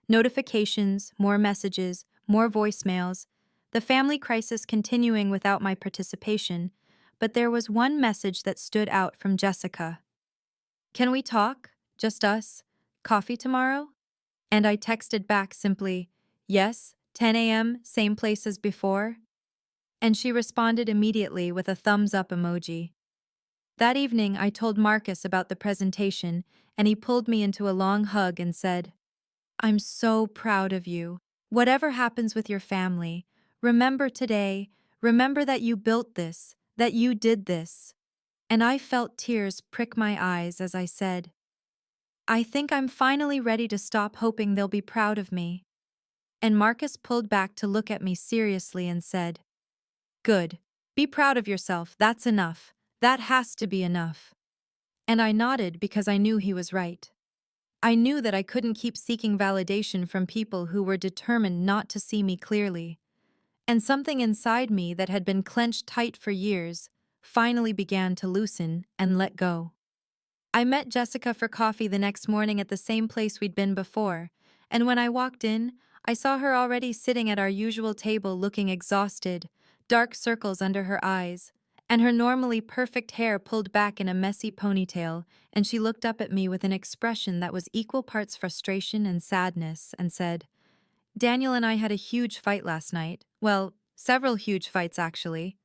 notifications, more messages, more voicemails, the family crisis continuing without my participation. But there was one message that stood out from Jessica. "Can we talk? Just us? Coffee tomorrow?" And I texted back simply, "Yes, 10 a.m., same place as before." And she responded immediately with a thumbs up emoji. That evening, I told Marcus about the presentation, and he pulled me into a long hug and said, "I'm so proud of you. Whatever happens with your family, remember today, remember that you built this, that you did this." And I felt tears prick my eyes as I said, "I think I'm finally ready to stop hoping they'll be proud of me." And Marcus pulled back to look at me seriously and said, "Good. Be proud of yourself, that's enough. That has to be enough." And I nodded because I knew he was right. I knew that I couldn't keep seeking validation from people who were determined not to see me clearly. And something inside me that had been clenched tight for years finally began to loosen and let go. I met Jessica for coffee the next morning at the same place we'd been before, and when I walked in, I saw her already sitting at our usual table looking exhausted, dark circles under her eyes, and her normally perfect hair pulled back in a messy ponytail, and she looked up at me with an expression that was equal parts frustration and sadness, and said, "Daniel and I had a huge fight last night. Well, several huge fights, actually."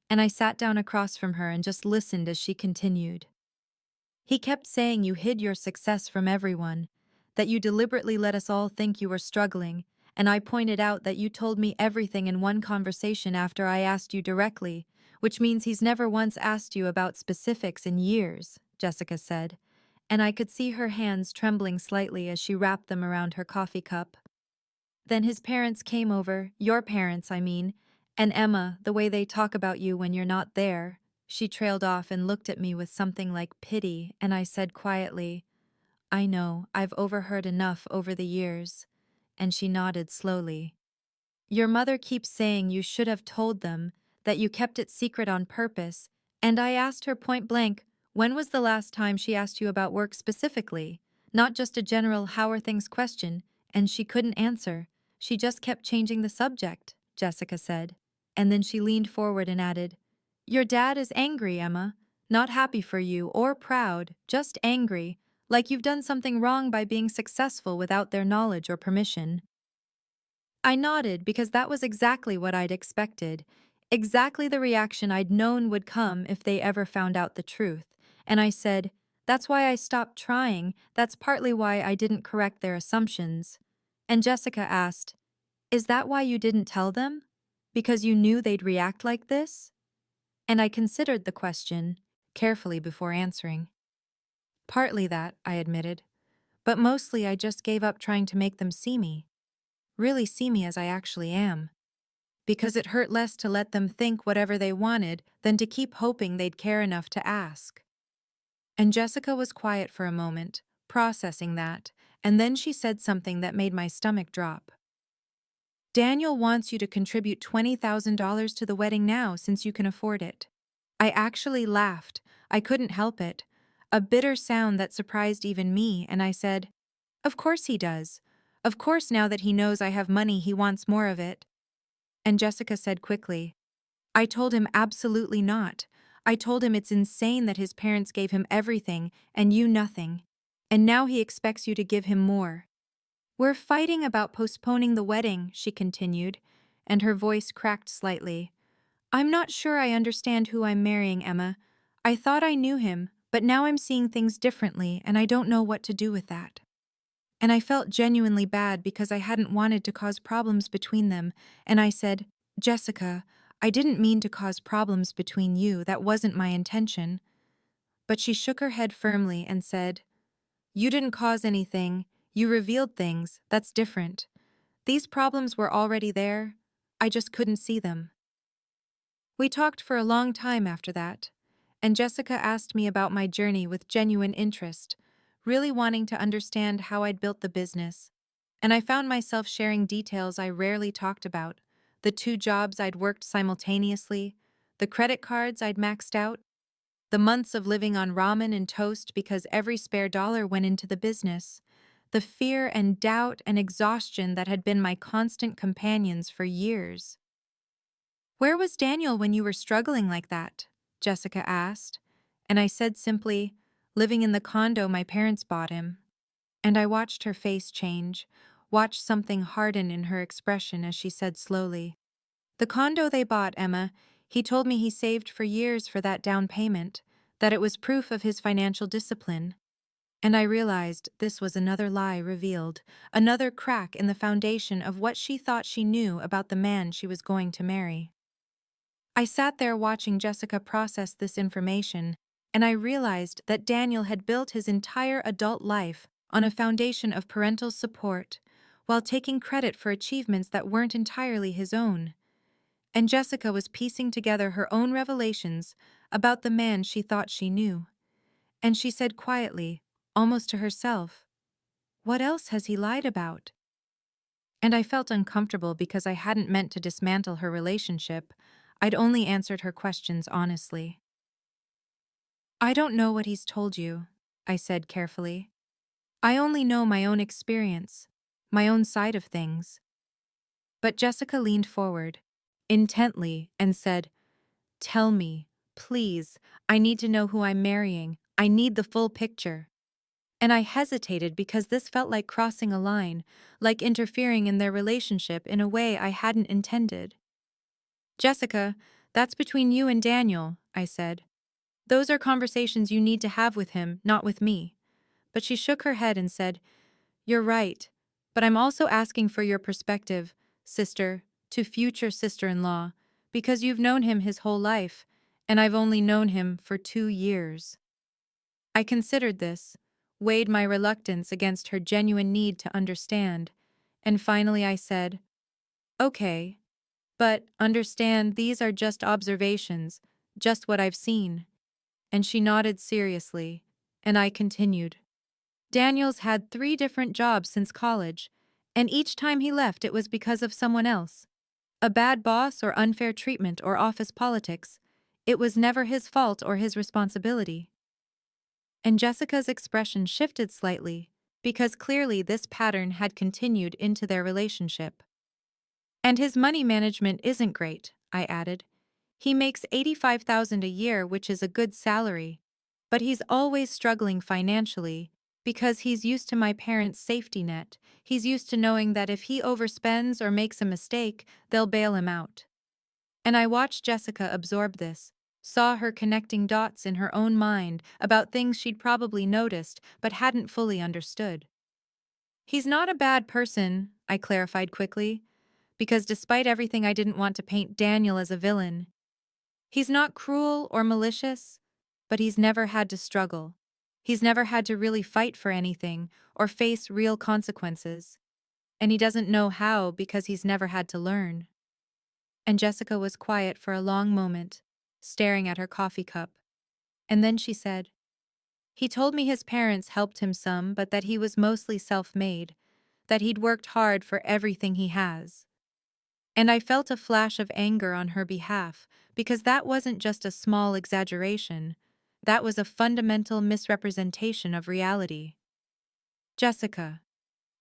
And I sat down across from her and just listened as she continued. "He kept saying you hid your success from everyone, that you deliberately let us all think you were struggling, and I pointed out that you told me everything in one conversation after I asked you directly, which means he's never once asked you about specifics in years," Jessica said, and I could see her hands trembling slightly as she wrapped them around her coffee cup. "Then his parents came over, your parents, I mean, and Emma, the way they talk about you when you're not there." She trailed off and looked at me with something like pity, and I said quietly, "I know, I've overheard enough over the years." And she nodded slowly. "Your mother keeps saying you should have told them, that you kept it secret on purpose, and I asked her point blank, when was the last time she asked you about work specifically, not just a general how are things question, and she couldn't answer. She just kept changing the subject," Jessica said. And then she leaned forward and added, "Your dad is angry, Emma. Not happy for you or proud, just angry, like you've done something wrong by being successful without their knowledge or permission." I nodded because that was exactly what I'd expected, exactly the reaction I'd known would come if they ever found out the truth, and I said, "That's why I stopped trying, that's partly why I didn't correct their assumptions." And Jessica asked, "Is that why you didn't tell them? Because you knew they'd react like this?" And I considered the question carefully before answering. "Partly that," I admitted, "but mostly I just gave up trying to make them see me, really see me as I actually am. Because it hurt less to let them think whatever they wanted than to keep hoping they'd care enough to ask." And Jessica was quiet for a moment, processing that, and then she said something that made my stomach drop. "Daniel wants you to contribute $20,000 to the wedding now since you can afford it." I actually laughed. I couldn't help it. A bitter sound that surprised even me, and I said, "Of course he does. Of course now that he knows I have money he wants more of it." And Jessica said quickly, "I told him absolutely not. I told him it's insane that his parents gave him everything and you nothing. And now he expects you to give him more." We're fighting about postponing the wedding, she continued, and her voice cracked slightly. I'm not sure I understand who I'm marrying, Emma. I thought I knew him, but now I'm seeing things differently and I don't know what to do with that. And I felt genuinely bad because I hadn't wanted to cause problems between them, and I said, Jessica, I didn't mean to cause problems between you, that wasn't my intention. But she shook her head firmly and said, You didn't cause anything, you revealed things, that's different. These problems were already there, I just couldn't see them. We talked for a long time after that, and Jessica asked me about my journey with genuine interest, really wanting to understand how I'd built the business. And I found myself sharing details I rarely talked about: the 2 jobs I'd worked simultaneously, the credit cards I'd maxed out, the months of living on ramen and toast because every spare dollar went into the business, the fear and doubt and exhaustion that had been my constant companions for years. Where was Daniel when you were struggling like that? Jessica asked, and I said simply, living in the condo my parents bought him. And I watched her face change, watched something harden in her expression as she said slowly, The condo they bought, Emma, he told me he saved for years for that down payment, that it was proof of his financial discipline. And I realized this was another lie revealed, another crack in the foundation of what she thought she knew about the man she was going to marry. I sat there watching Jessica process this information, and I realized that Daniel had built his entire adult life on a foundation of parental support, while taking credit for achievements that weren't entirely his own. And Jessica was piecing together her own revelations about the man she thought she knew. And she said quietly, almost to herself, What else has he lied about? And I felt uncomfortable because I hadn't meant to dismantle her relationship. I'd only answered her questions honestly. I don't know what he's told you, I said carefully. I only know my own experience, my own side of things. But Jessica leaned forward, intently, and said, Tell me, please, I need to know who I'm marrying. I need the full picture. And I hesitated because this felt like crossing a line, like interfering in their relationship in a way I hadn't intended. Jessica, that's between you and Daniel, I said. Those are conversations you need to have with him, not with me. But she shook her head and said, You're right, but I'm also asking for your perspective, sister, to future sister-in-law, because you've known him his whole life, and I've only known him for 2 years. I considered this, weighed my reluctance against her genuine need to understand, and finally I said, Okay, but understand these are just observations, just what I've seen. And she nodded seriously, and I continued. Daniel's had 3 different jobs since college, and each time he left it was because of someone else. A bad boss or unfair treatment or office politics. It was never his fault or his responsibility. And Jessica's expression shifted slightly, because clearly this pattern had continued into their relationship. And his money management isn't great, I added. He makes $85,000 a year, which is a good salary, but he's always struggling financially because he's used to my parents' safety net. He's used to knowing that if he overspends or makes a mistake, they'll bail him out. And I watched Jessica absorb this, saw her connecting dots in her own mind about things she'd probably noticed but hadn't fully understood. He's not a bad person, I clarified quickly, because despite everything I didn't want to paint Daniel as a villain. He's not cruel or malicious, but he's never had to struggle. He's never had to really fight for anything or face real consequences. And he doesn't know how because he's never had to learn. And Jessica was quiet for a long moment, staring at her coffee cup. And then she said, He told me his parents helped him some, but that he was mostly self-made, that he'd worked hard for everything he has. And I felt a flash of anger on her behalf, because that wasn't just a small exaggeration. That was a fundamental misrepresentation of reality. Jessica,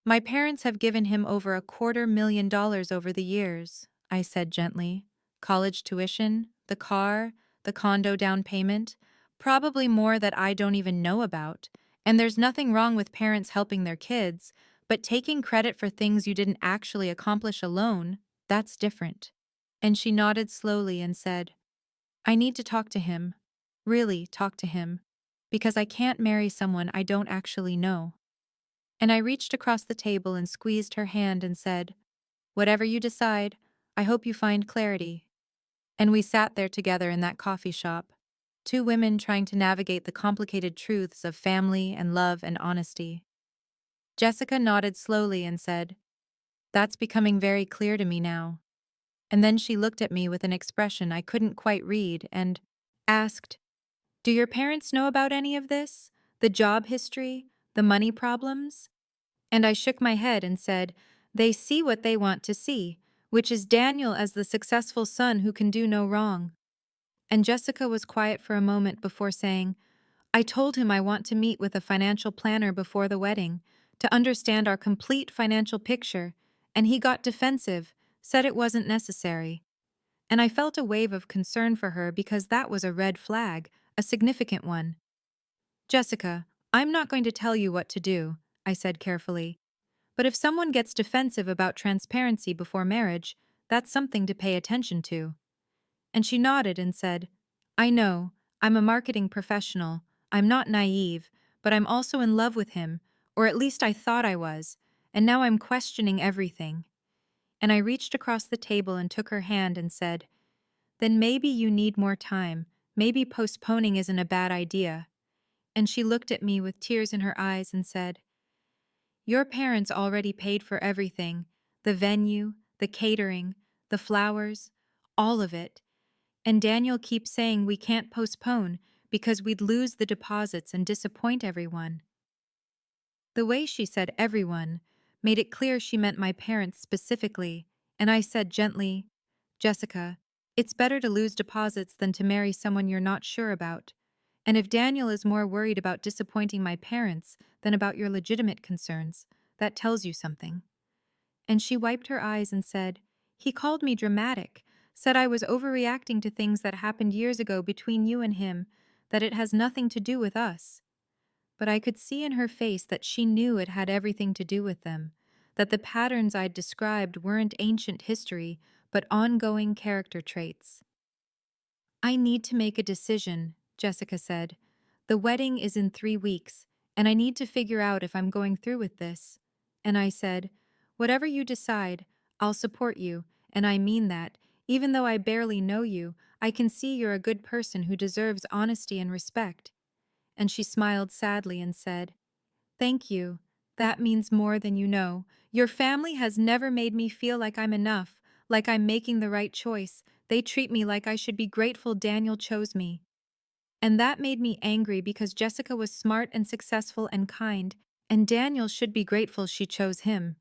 my parents have given him over $250,000 over the years, I said gently. College tuition, the car, the condo down payment, probably more that I don't even know about. And there's nothing wrong with parents helping their kids, But taking credit for things you didn't actually accomplish alone, that's different. And she nodded slowly and said, I need to talk to him. Really talk to him. Because I can't marry someone I don't actually know. And I reached across the table and squeezed her hand and said, Whatever you decide, I hope you find clarity. And we sat there together in that coffee shop, two women trying to navigate the complicated truths of family and love and honesty. Jessica nodded slowly and said, That's becoming very clear to me now. And then she looked at me with an expression I couldn't quite read and asked, Do your parents know about any of this? The job history? The money problems? And I shook my head and said, They see what they want to see, which is Daniel as the successful son who can do no wrong. And Jessica was quiet for a moment before saying, I told him I want to meet with a financial planner before the wedding to understand our complete financial picture, and he got defensive, said it wasn't necessary. And I felt a wave of concern for her because that was a red flag, a significant one. Jessica, I'm not going to tell you what to do, I said carefully. But if someone gets defensive about transparency before marriage, that's something to pay attention to. And she nodded and said, I know, I'm a marketing professional, I'm not naive, but I'm also in love with him, or at least I thought I was, and now I'm questioning everything. And I reached across the table and took her hand and said, Then maybe you need more time, maybe postponing isn't a bad idea. And she looked at me with tears in her eyes and said, Your parents already paid for everything, the venue, the catering, the flowers, all of it. And Daniel keeps saying we can't postpone because we'd lose the deposits and disappoint everyone. The way she said everyone made it clear she meant my parents specifically, and I said gently, Jessica, it's better to lose deposits than to marry someone you're not sure about. And if Daniel is more worried about disappointing my parents than about your legitimate concerns, that tells you something. And she wiped her eyes and said, He called me dramatic, said I was overreacting to things that happened years ago between you and him, that it has nothing to do with us. But I could see in her face that she knew it had everything to do with them, that the patterns I'd described weren't ancient history, but ongoing character traits. I need to make a decision, Jessica said. The wedding is in 3 weeks, and I need to figure out if I'm going through with this. And I said, Whatever you decide, I'll support you, and I mean that. Even though I barely know you, I can see you're a good person who deserves honesty and respect. And she smiled sadly and said, Thank you. That means more than you know. Your family has never made me feel like I'm enough, like I'm making the right choice. They treat me like I should be grateful Daniel chose me. And that made me angry because Jessica was smart and successful and kind, and Daniel should be grateful she chose him.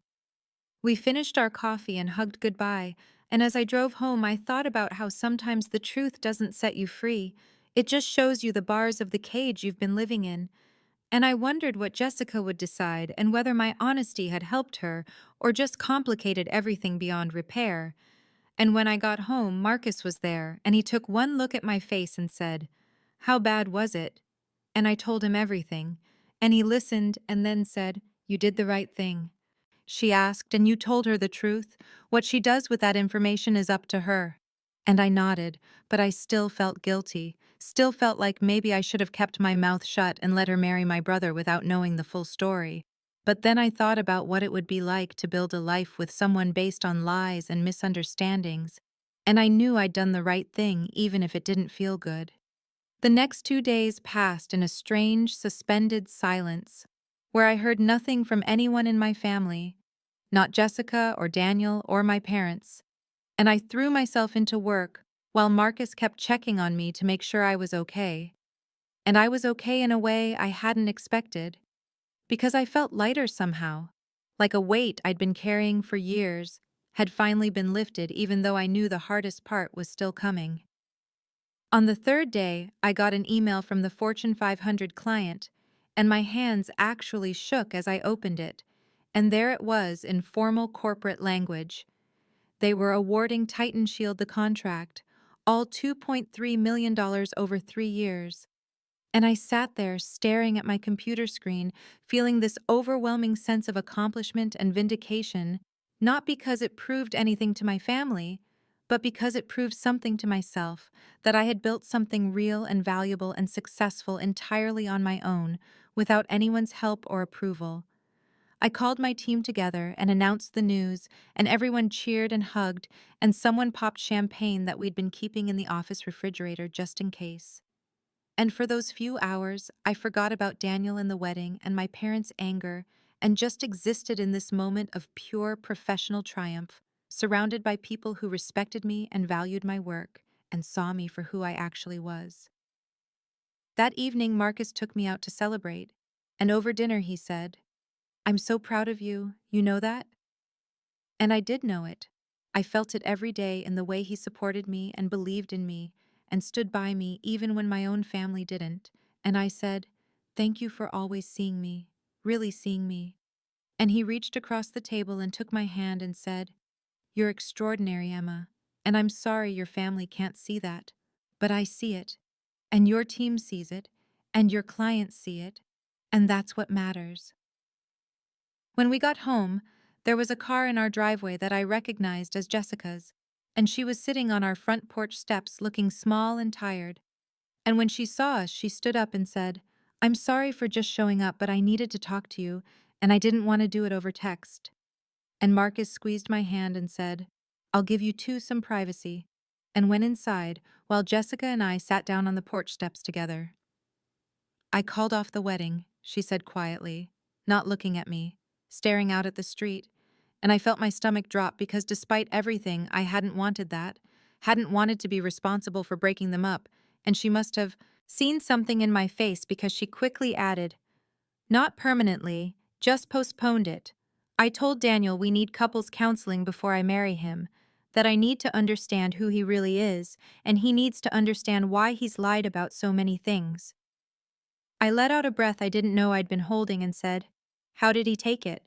We finished our coffee and hugged goodbye, and as I drove home, I thought about how sometimes the truth doesn't set you free. It just shows you the bars of the cage you've been living in. And I wondered what Jessica would decide and whether my honesty had helped her or just complicated everything beyond repair. And when I got home, Marcus was there, and he took one look at my face and said, How bad was it? And I told him everything. And he listened and then said, You did the right thing. She asked, And you told her the truth? What she does with that information is up to her. And I nodded, but I still felt guilty, still felt like maybe I should have kept my mouth shut and let her marry my brother without knowing the full story. But then I thought about what it would be like to build a life with someone based on lies and misunderstandings, and I knew I'd done the right thing even if it didn't feel good. The next 2 days passed in a strange, suspended silence, where I heard nothing from anyone in my family, not Jessica or Daniel or my parents, and I threw myself into work while Marcus kept checking on me to make sure I was okay. And I was okay in a way I hadn't expected, because I felt lighter somehow, like a weight I'd been carrying for years had finally been lifted even though I knew the hardest part was still coming. On the third day, I got an email from the Fortune 500 client, and my hands actually shook as I opened it, and there it was in formal corporate language. They were awarding Titan Shield the contract, all $2.3 million over 3 years. And I sat there staring at my computer screen, feeling this overwhelming sense of accomplishment and vindication, not because it proved anything to my family, but because it proved something to myself, that I had built something real and valuable and successful entirely on my own, without anyone's help or approval. I called my team together and announced the news, and everyone cheered and hugged, and someone popped champagne that we'd been keeping in the office refrigerator just in case. And for those few hours, I forgot about Daniel and the wedding and my parents' anger and just existed in this moment of pure professional triumph, surrounded by people who respected me and valued my work and saw me for who I actually was. That evening, Marcus took me out to celebrate, and over dinner he said, "I'm so proud of you, you know that?" And I did know it. I felt it every day in the way he supported me and believed in me and stood by me even when my own family didn't. And I said, "Thank you for always seeing me, really seeing me." And he reached across the table and took my hand and said, "You're extraordinary, Emma. And I'm sorry your family can't see that. But I see it. And your team sees it. And your clients see it. And that's what matters." When we got home, there was a car in our driveway that I recognized as Jessica's, and she was sitting on our front porch steps looking small and tired. And when she saw us, she stood up and said, "I'm sorry for just showing up, but I needed to talk to you, and I didn't want to do it over text." And Marcus squeezed my hand and said, "I'll give you two some privacy," and went inside while Jessica and I sat down on the porch steps together. "I called off the wedding," she said quietly, not looking at me, staring out at the street, and I felt my stomach drop because despite everything, I hadn't wanted that, hadn't wanted to be responsible for breaking them up, and she must have seen something in my face because she quickly added, "Not permanently, just postponed it. I told Daniel we need couples counseling before I marry him, that I need to understand who he really is, and he needs to understand why he's lied about so many things." I let out a breath I didn't know I'd been holding and said, "How did he take it?"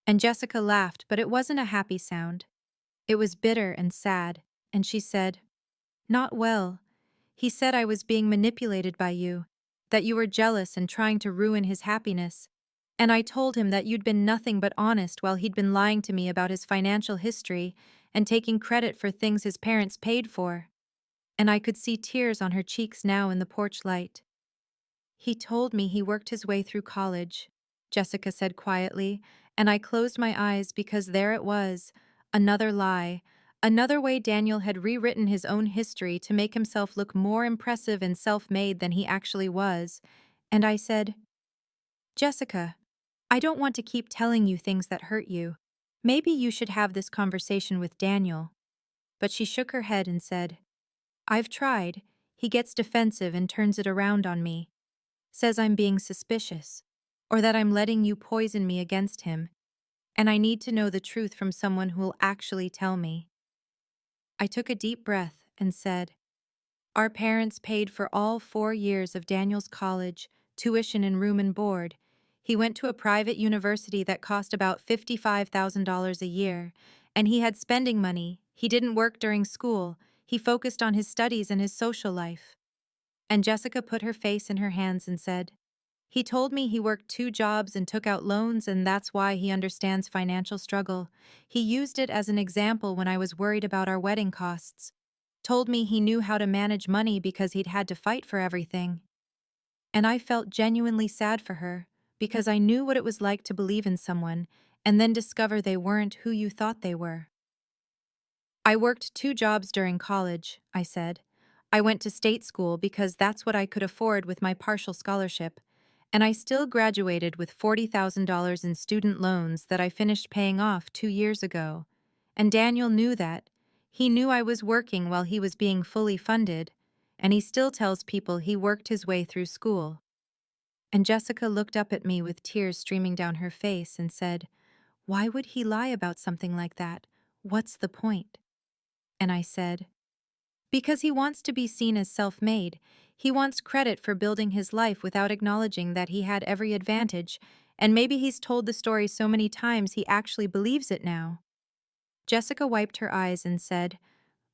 And Jessica laughed, but it wasn't a happy sound. It was bitter and sad, and she said, "Not well. He said I was being manipulated by you, that you were jealous and trying to ruin his happiness. And I told him that you'd been nothing but honest while he'd been lying to me about his financial history and taking credit for things his parents paid for." And I could see tears on her cheeks now in the porch light. "He told me he worked his way through college," Jessica said quietly, and I closed my eyes because there it was, another lie, another way Daniel had rewritten his own history to make himself look more impressive and self-made than he actually was. And I said, "Jessica, I don't want to keep telling you things that hurt you. Maybe you should have this conversation with Daniel." But she shook her head and said, "I've tried. He gets defensive and turns it around on me. Says I'm being suspicious, or that I'm letting you poison me against him, and I need to know the truth from someone who'll actually tell me." I took a deep breath and said, "Our parents paid for all 4 years of Daniel's college, tuition and room and board. He went to a private university that cost about $55,000 a year, and he had spending money. He didn't work during school. He focused on his studies and his social life." And Jessica put her face in her hands and said, "He told me he worked 2 jobs and took out loans, and that's why he understands financial struggle. He used it as an example when I was worried about our wedding costs. Told me he knew how to manage money because he'd had to fight for everything." And I felt genuinely sad for her, because I knew what it was like to believe in someone and then discover they weren't who you thought they were. "I worked 2 jobs during college," I said. "I went to state school because that's what I could afford with my partial scholarship, and I still graduated with $40,000 in student loans that I finished paying off 2 years ago. And Daniel knew that. He knew I was working while he was being fully funded, and he still tells people he worked his way through school." And Jessica looked up at me with tears streaming down her face and said, "Why would he lie about something like that? What's the point?" And I said, "Because he wants to be seen as self-made. He wants credit for building his life without acknowledging that he had every advantage, and maybe he's told the story so many times he actually believes it now." Jessica wiped her eyes and said,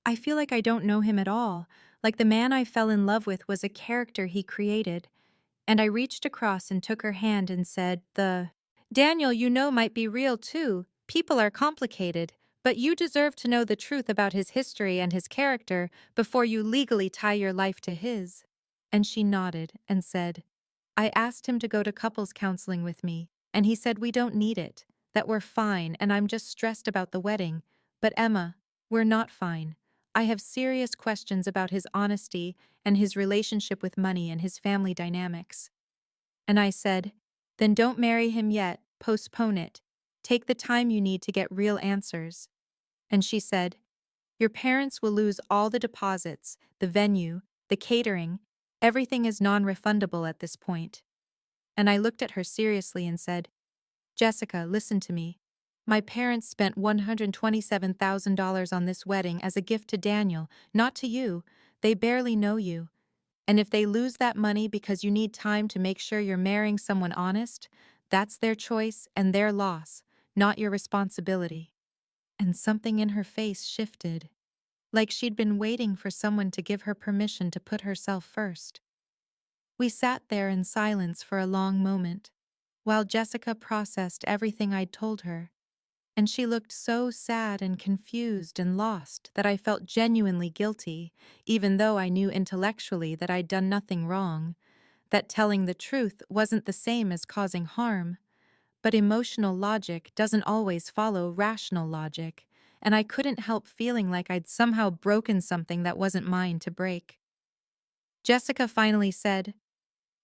"I feel like I don't know him at all, like the man I fell in love with was a character he created, and I reached across and took her hand and said, "The Daniel you know might be real too. People are complicated, but you deserve to know the truth about his history and his character before you legally tie your life to his." And she nodded and said, "I asked him to go to couples counseling with me, and he said we don't need it, that we're fine, and I'm just stressed about the wedding. But Emma, we're not fine. I have serious questions about his honesty and his relationship with money and his family dynamics." And I said, "Then don't marry him yet, postpone it. Take the time you need to get real answers." And she said, "Your parents will lose all the deposits, the venue, the catering. Everything is non-refundable at this point." And I looked at her seriously and said, "Jessica, listen to me. My parents spent $127,000 on this wedding as a gift to Daniel, not to you. They barely know you. And if they lose that money because you need time to make sure you're marrying someone honest, that's their choice and their loss, not your responsibility." And something in her face shifted, like she'd been waiting for someone to give her permission to put herself first. We sat there in silence for a long moment, while Jessica processed everything I'd told her, and she looked so sad and confused and lost that I felt genuinely guilty, even though I knew intellectually that I'd done nothing wrong, that telling the truth wasn't the same as causing harm. But emotional logic doesn't always follow rational logic, and I couldn't help feeling like I'd somehow broken something that wasn't mine to break. Jessica finally said,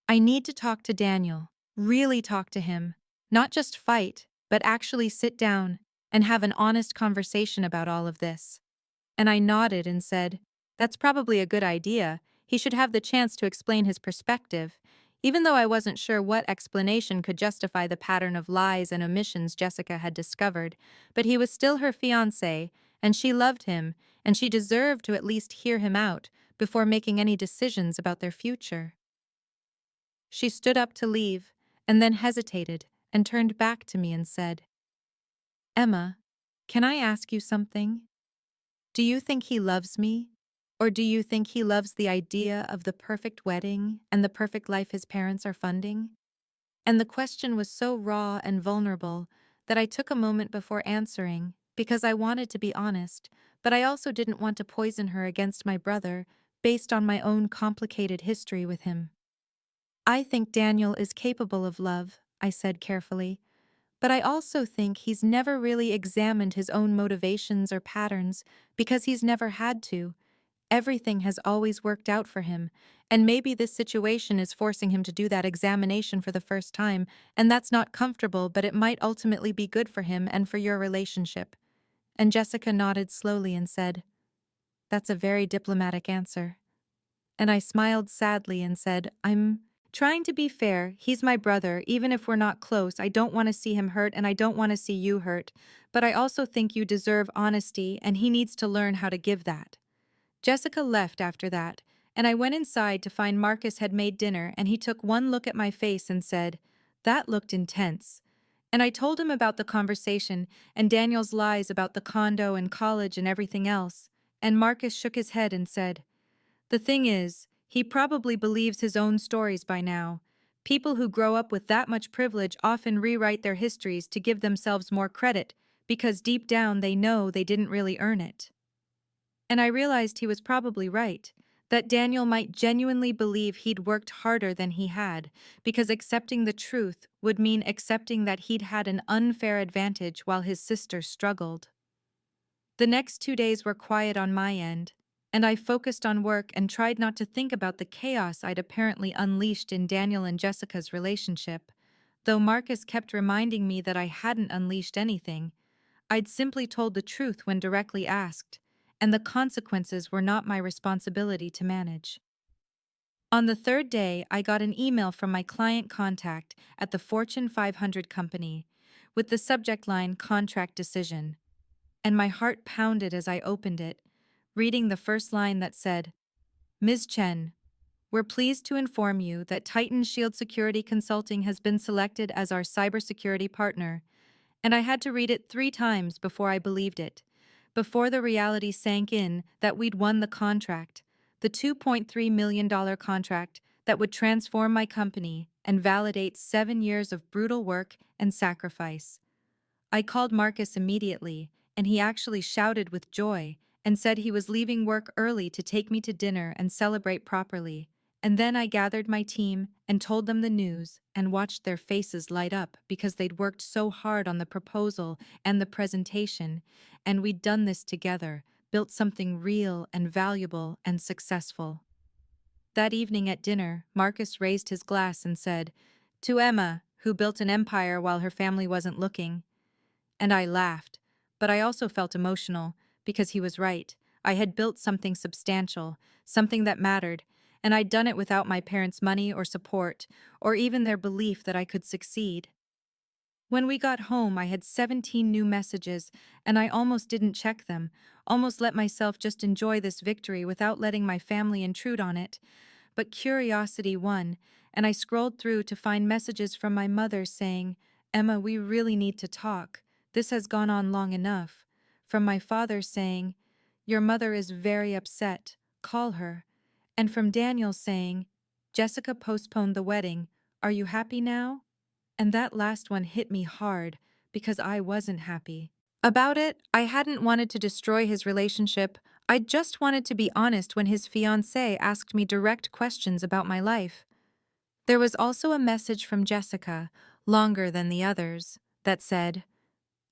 "I need to talk to Daniel, really talk to him, not just fight, but actually sit down and have an honest conversation about all of this." And I nodded and said, "That's probably a good idea. He should have the chance to explain his perspective," even though I wasn't sure what explanation could justify the pattern of lies and omissions Jessica had discovered. But he was still her fiancé, and she loved him, and she deserved to at least hear him out before making any decisions about their future. She stood up to leave, and then hesitated and turned back to me and said, "Emma, can I ask you something? Do you think he loves me? Or do you think he loves the idea of the perfect wedding and the perfect life his parents are funding?" And the question was so raw and vulnerable that I took a moment before answering because I wanted to be honest, but I also didn't want to poison her against my brother based on my own complicated history with him. "I think Daniel is capable of love," I said carefully, "but I also think he's never really examined his own motivations or patterns because he's never had to. Everything has always worked out for him, and maybe this situation is forcing him to do that examination for the first time, and that's not comfortable, but it might ultimately be good for him and for your relationship." And Jessica nodded slowly and said, "That's a very diplomatic answer." And I smiled sadly and said, "I'm trying to be fair. He's my brother. Even if we're not close, I don't want to see him hurt and I don't want to see you hurt. But I also think you deserve honesty and he needs to learn how to give that." Jessica left after that, and I went inside to find Marcus had made dinner, and he took one look at my face and said, "That looked intense." And I told him about the conversation and Daniel's lies about the condo and college and everything else, and Marcus shook his head and said, "The thing is, he probably believes his own stories by now. People who grow up with that much privilege often rewrite their histories to give themselves more credit, because deep down they know they didn't really earn it." And I realized he was probably right, that Daniel might genuinely believe he'd worked harder than he had, because accepting the truth would mean accepting that he'd had an unfair advantage while his sister struggled. The next 2 days were quiet on my end, and I focused on work and tried not to think about the chaos I'd apparently unleashed in Daniel and Jessica's relationship. Though Marcus kept reminding me that I hadn't unleashed anything, I'd simply told the truth when directly asked, and the consequences were not my responsibility to manage. On the third day, I got an email from my client contact at the Fortune 500 company with the subject line "Contract Decision," and my heart pounded as I opened it, reading the first line that said, "Ms. Chen, we're pleased to inform you that Titan Shield Security Consulting has been selected as our cybersecurity partner." And I had to read it 3 times before I believed it, before the reality sank in that we'd won the contract. the $2.3 million contract that would transform my company and validate 7 years of brutal work and sacrifice. I called Marcus immediately, and he actually shouted with joy and said he was leaving work early to take me to dinner and celebrate properly. And then I gathered my team and told them the news and watched their faces light up because they'd worked so hard on the proposal and the presentation, and we'd done this together, built something real and valuable and successful. That evening at dinner, Marcus raised his glass and said, "To Emma, who built an empire while her family wasn't looking." And I laughed, but I also felt emotional, because he was right. I had built something substantial, something that mattered, and I'd done it without my parents' money or support, or even their belief that I could succeed. When we got home, I had 17 new messages, and I almost didn't check them, almost let myself just enjoy this victory without letting my family intrude on it. But curiosity won, and I scrolled through to find messages from my mother saying, "Emma, we really need to talk. This has gone on long enough." From my father saying, "Your mother is very upset. Call her." And from Daniel saying, "Jessica postponed the wedding. Are you happy now?" And that last one hit me hard because I wasn't happy. About it, I hadn't wanted to destroy his relationship. I just wanted to be honest when his fiancée asked me direct questions about my life. There was also a message from Jessica, longer than the others, that said,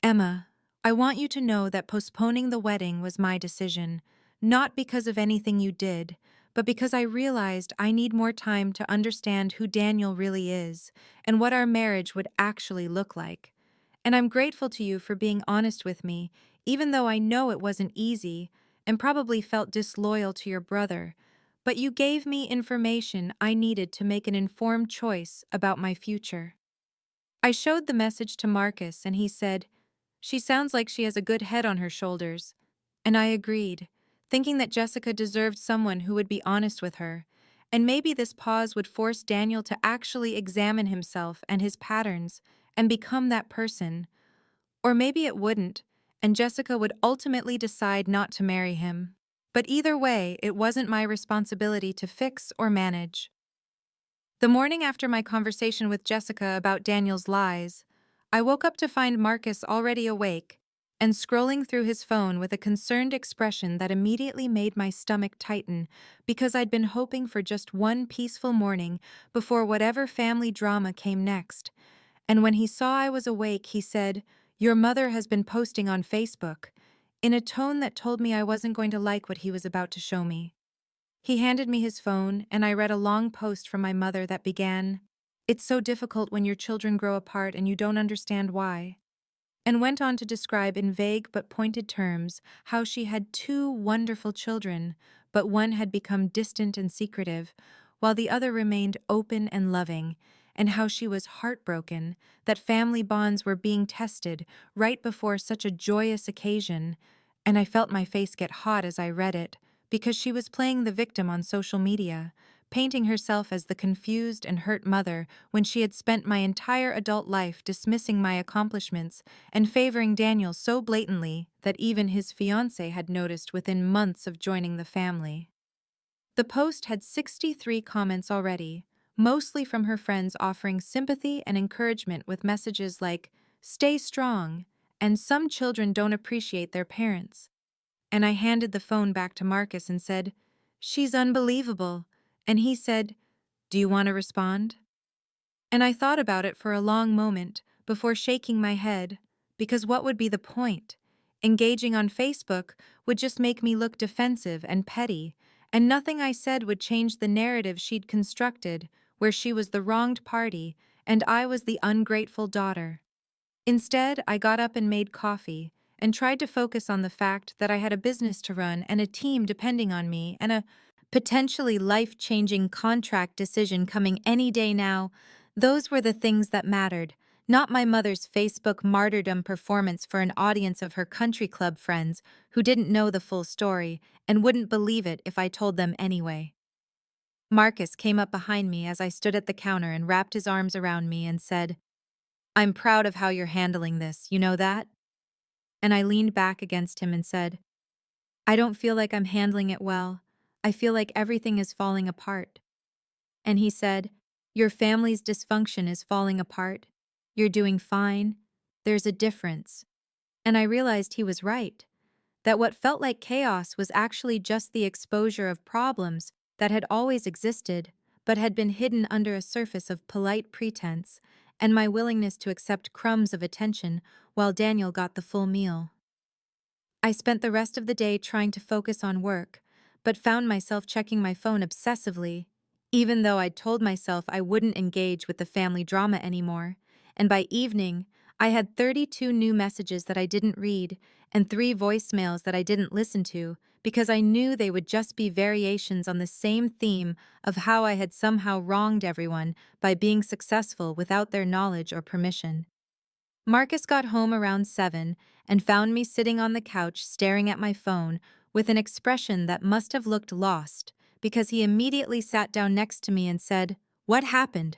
"Emma, I want you to know that postponing the wedding was my decision, not because of anything you did, but because I realized I need more time to understand who Daniel really is and what our marriage would actually look like. And I'm grateful to you for being honest with me, even though I know it wasn't easy and probably felt disloyal to your brother. But you gave me information I needed to make an informed choice about my future." I showed the message to Marcus, and he said, "She sounds like she has a good head on her shoulders." And I agreed, thinking that Jessica deserved someone who would be honest with her. And maybe this pause would force Daniel to actually examine himself and his patterns and become that person. Or maybe it wouldn't, and Jessica would ultimately decide not to marry him. But either way, it wasn't my responsibility to fix or manage. The morning after my conversation with Jessica about Daniel's lies, I woke up to find Marcus already awake and scrolling through his phone with a concerned expression that immediately made my stomach tighten because I'd been hoping for just one peaceful morning before whatever family drama came next. And when he saw I was awake, he said, "Your mother has been posting on Facebook," in a tone that told me I wasn't going to like what he was about to show me. He handed me his phone, and I read a long post from my mother that began, "It's so difficult when your children grow apart and you don't understand why," and went on to describe in vague but pointed terms how she had two wonderful children, but one had become distant and secretive, while the other remained open and loving, and how she was heartbroken that family bonds were being tested right before such a joyous occasion. And I felt my face get hot as I read it, because she was playing the victim on social media, painting herself as the confused and hurt mother when she had spent my entire adult life dismissing my accomplishments and favoring Daniel so blatantly that even his fiancée had noticed within months of joining the family. The post had 63 comments already, mostly from her friends offering sympathy and encouragement with messages like, "Stay strong," and "Some children don't appreciate their parents." And I handed the phone back to Marcus and said, "She's unbelievable." And he said, "Do you want to respond?" And I thought about it for a long moment before shaking my head, because what would be the point? Engaging on Facebook would just make me look defensive and petty, and nothing I said would change the narrative she'd constructed, where she was the wronged party and I was the ungrateful daughter. Instead, I got up and made coffee, and tried to focus on the fact that I had a business to run and a team depending on me and a potentially life-changing contract decision coming any day now. Those were the things that mattered, not my mother's Facebook martyrdom performance for an audience of her country club friends who didn't know the full story and wouldn't believe it if I told them anyway. Marcus came up behind me as I stood at the counter and wrapped his arms around me and said, "I'm proud of how you're handling this, you know that?" And I leaned back against him and said, "I don't feel like I'm handling it well. I feel like everything is falling apart. And he said, your family's dysfunction is falling apart. You're doing fine. There's a difference. And I realized he was right, that what felt like chaos was actually just the exposure of problems that had always existed, but had been hidden under a surface of polite pretense, and my willingness to accept crumbs of attention while Daniel got the full meal. I spent the rest of the day trying to focus on work, but found myself checking my phone obsessively, even though I'd told myself I wouldn't engage with the family drama anymore. And by evening, I had 32 new messages that I didn't read and 3 voicemails that I didn't listen to because I knew they would just be variations on the same theme of how I had somehow wronged everyone by being successful without their knowledge or permission. Marcus got home around 7 and found me sitting on the couch staring at my phone with an expression that must have looked lost because he immediately sat down next to me and said, "What happened?"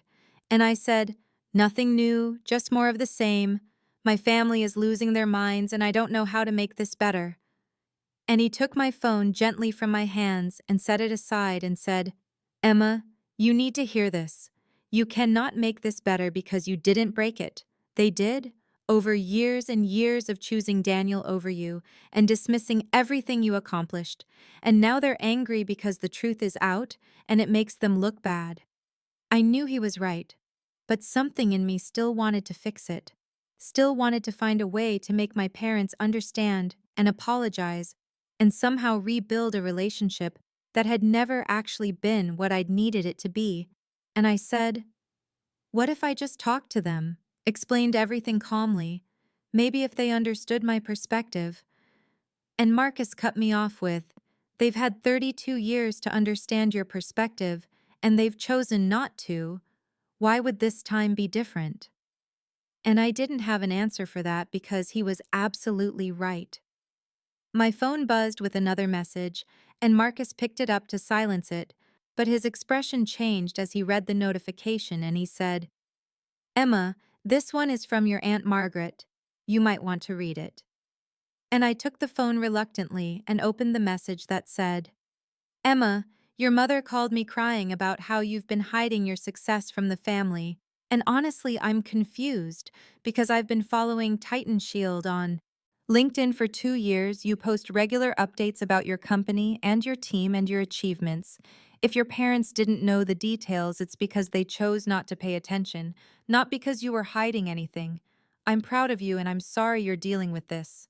And I said, "Nothing new, just more of the same. My family is losing their minds and I don't know how to make this better." And he took my phone gently from my hands and set it aside and said, "Emma, you need to hear this. You cannot make this better because you didn't break it. They did, over years and years of choosing Daniel over you and dismissing everything you accomplished. And now they're angry because the truth is out and it makes them look bad." I knew he was right, but something in me still wanted to fix it. Still wanted to find a way to make my parents understand and apologize and somehow rebuild a relationship that had never actually been what I'd needed it to be. And I said, what if I just talked to them, explained everything calmly, maybe if they understood my perspective? And Marcus cut me off with, they've had 32 years to understand your perspective, and they've chosen not to. Why would this time be different? And I didn't have an answer for that because he was absolutely right. My phone buzzed with another message, and Marcus picked it up to silence it, but his expression changed as he read the notification and he said, "Emma, this one is from your Aunt Margaret. You might want to read it." And I took the phone reluctantly and opened the message that said, "Emma, your mother called me crying about how you've been hiding your success from the family, and honestly, I'm confused because I've been following Titan Shield on LinkedIn for 2 years. You post regular updates about your company and your team and your achievements. If your parents didn't know the details, it's because they chose not to pay attention, not because you were hiding anything. I'm proud of you and I'm sorry you're dealing with this."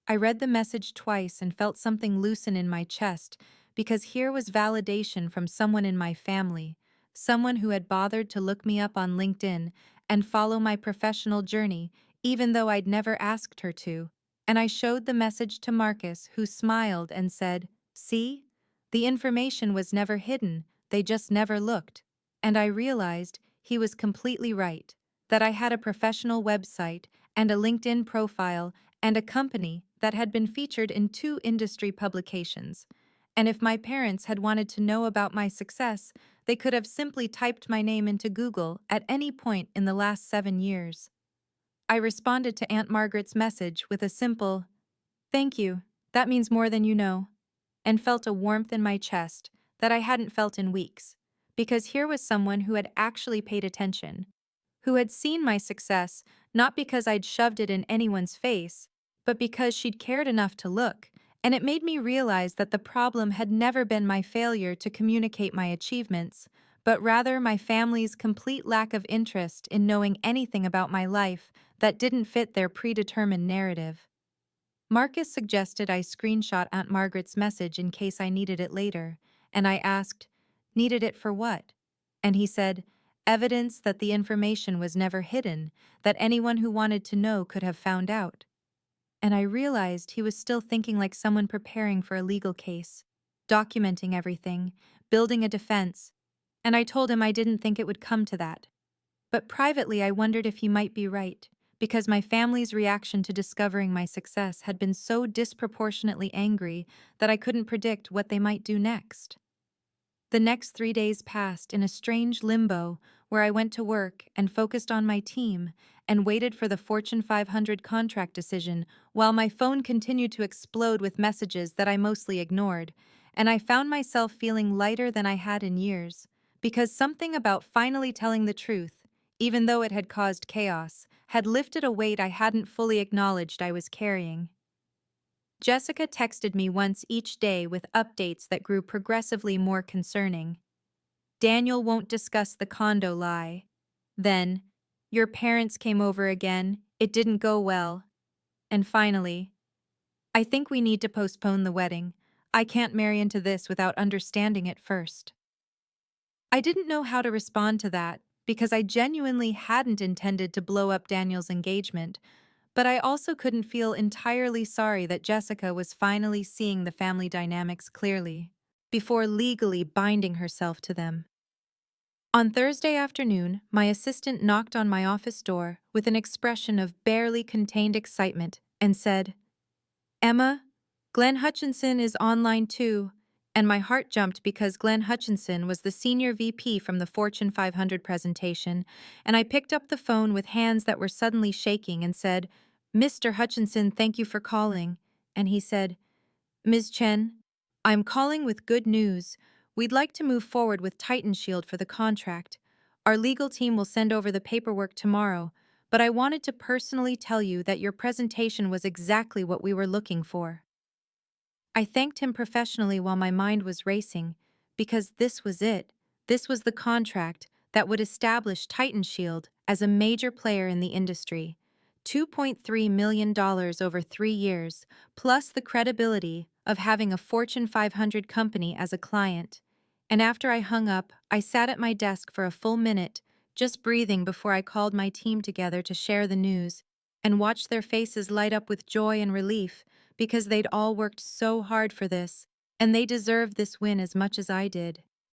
I read the message twice and felt something loosen in my chest because here was validation from someone in my family, someone who had bothered to look me up on LinkedIn and follow my professional journey, even though I'd never asked her to. And I showed the message to Marcus, who smiled and said, "See? The information was never hidden, they just never looked." And I realized he was completely right, that I had a professional website and a LinkedIn profile and a company that had been featured in 2 industry publications. And if my parents had wanted to know about my success, they could have simply typed my name into Google at any point in the last 7 years. I responded to Aunt Margaret's message with a simple, "Thank you, that means more than you know," and felt a warmth in my chest that I hadn't felt in weeks, because here was someone who had actually paid attention, who had seen my success not because I'd shoved it in anyone's face, but because she'd cared enough to look, and it made me realize that the problem had never been my failure to communicate my achievements, but rather my family's complete lack of interest in knowing anything about my life that didn't fit their predetermined narrative. Marcus suggested I screenshot Aunt Margaret's message in case I needed it later, and I asked, "Needed it for what?" And he said, "Evidence that the information was never hidden, that anyone who wanted to know could have found out." And I realized he was still thinking like someone preparing for a legal case, documenting everything, building a defense, and I told him I didn't think it would come to that. But privately, I wondered if he might be right, because my family's reaction to discovering my success had been so disproportionately angry that I couldn't predict what they might do next. The next 3 days passed in a strange limbo where I went to work and focused on my team and waited for the Fortune 500 contract decision while my phone continued to explode with messages that I mostly ignored. and I found myself feeling lighter than I had in years, because something about finally telling the truth, even though it had caused chaos, had lifted a weight I hadn't fully acknowledged I was carrying. Jessica texted me once each day with updates that grew progressively more concerning. Daniel won't discuss the condo lie. Then, your parents came over again, it didn't go well. And finally, I think we need to postpone the wedding. I can't marry into this without understanding it first. I didn't know how to respond to that because I genuinely hadn't intended to blow up Daniel's engagement, but I also couldn't feel entirely sorry that Jessica was finally seeing the family dynamics clearly before legally binding herself to them. On Thursday afternoon, my assistant knocked on my office door with an expression of barely contained excitement and said, "Emma, Glenn Hutchinson is online too," and my heart jumped because Glenn Hutchinson was the senior VP from the Fortune 500 presentation, and I picked up the phone with hands that were suddenly shaking and said, "Mr. Hutchinson, thank you for calling." And he said, "Ms. Chen, I'm calling with good news. We'd like to move forward with Titan Shield for the contract. Our legal team will send over the paperwork tomorrow, but I wanted to personally tell you that your presentation was exactly what we were looking for." I thanked him professionally while my mind was racing, because this was it. This was the contract that would establish Titan Shield as a major player in the industry. $2.3 million over 3 years, plus the credibility of having a Fortune 500 company as a client. And after I hung up, I sat at my desk for a full minute, just breathing before I called my team together to share the news, and watched their faces light up with joy and relief because they'd all worked so hard for this, and they deserved this win as much as I did.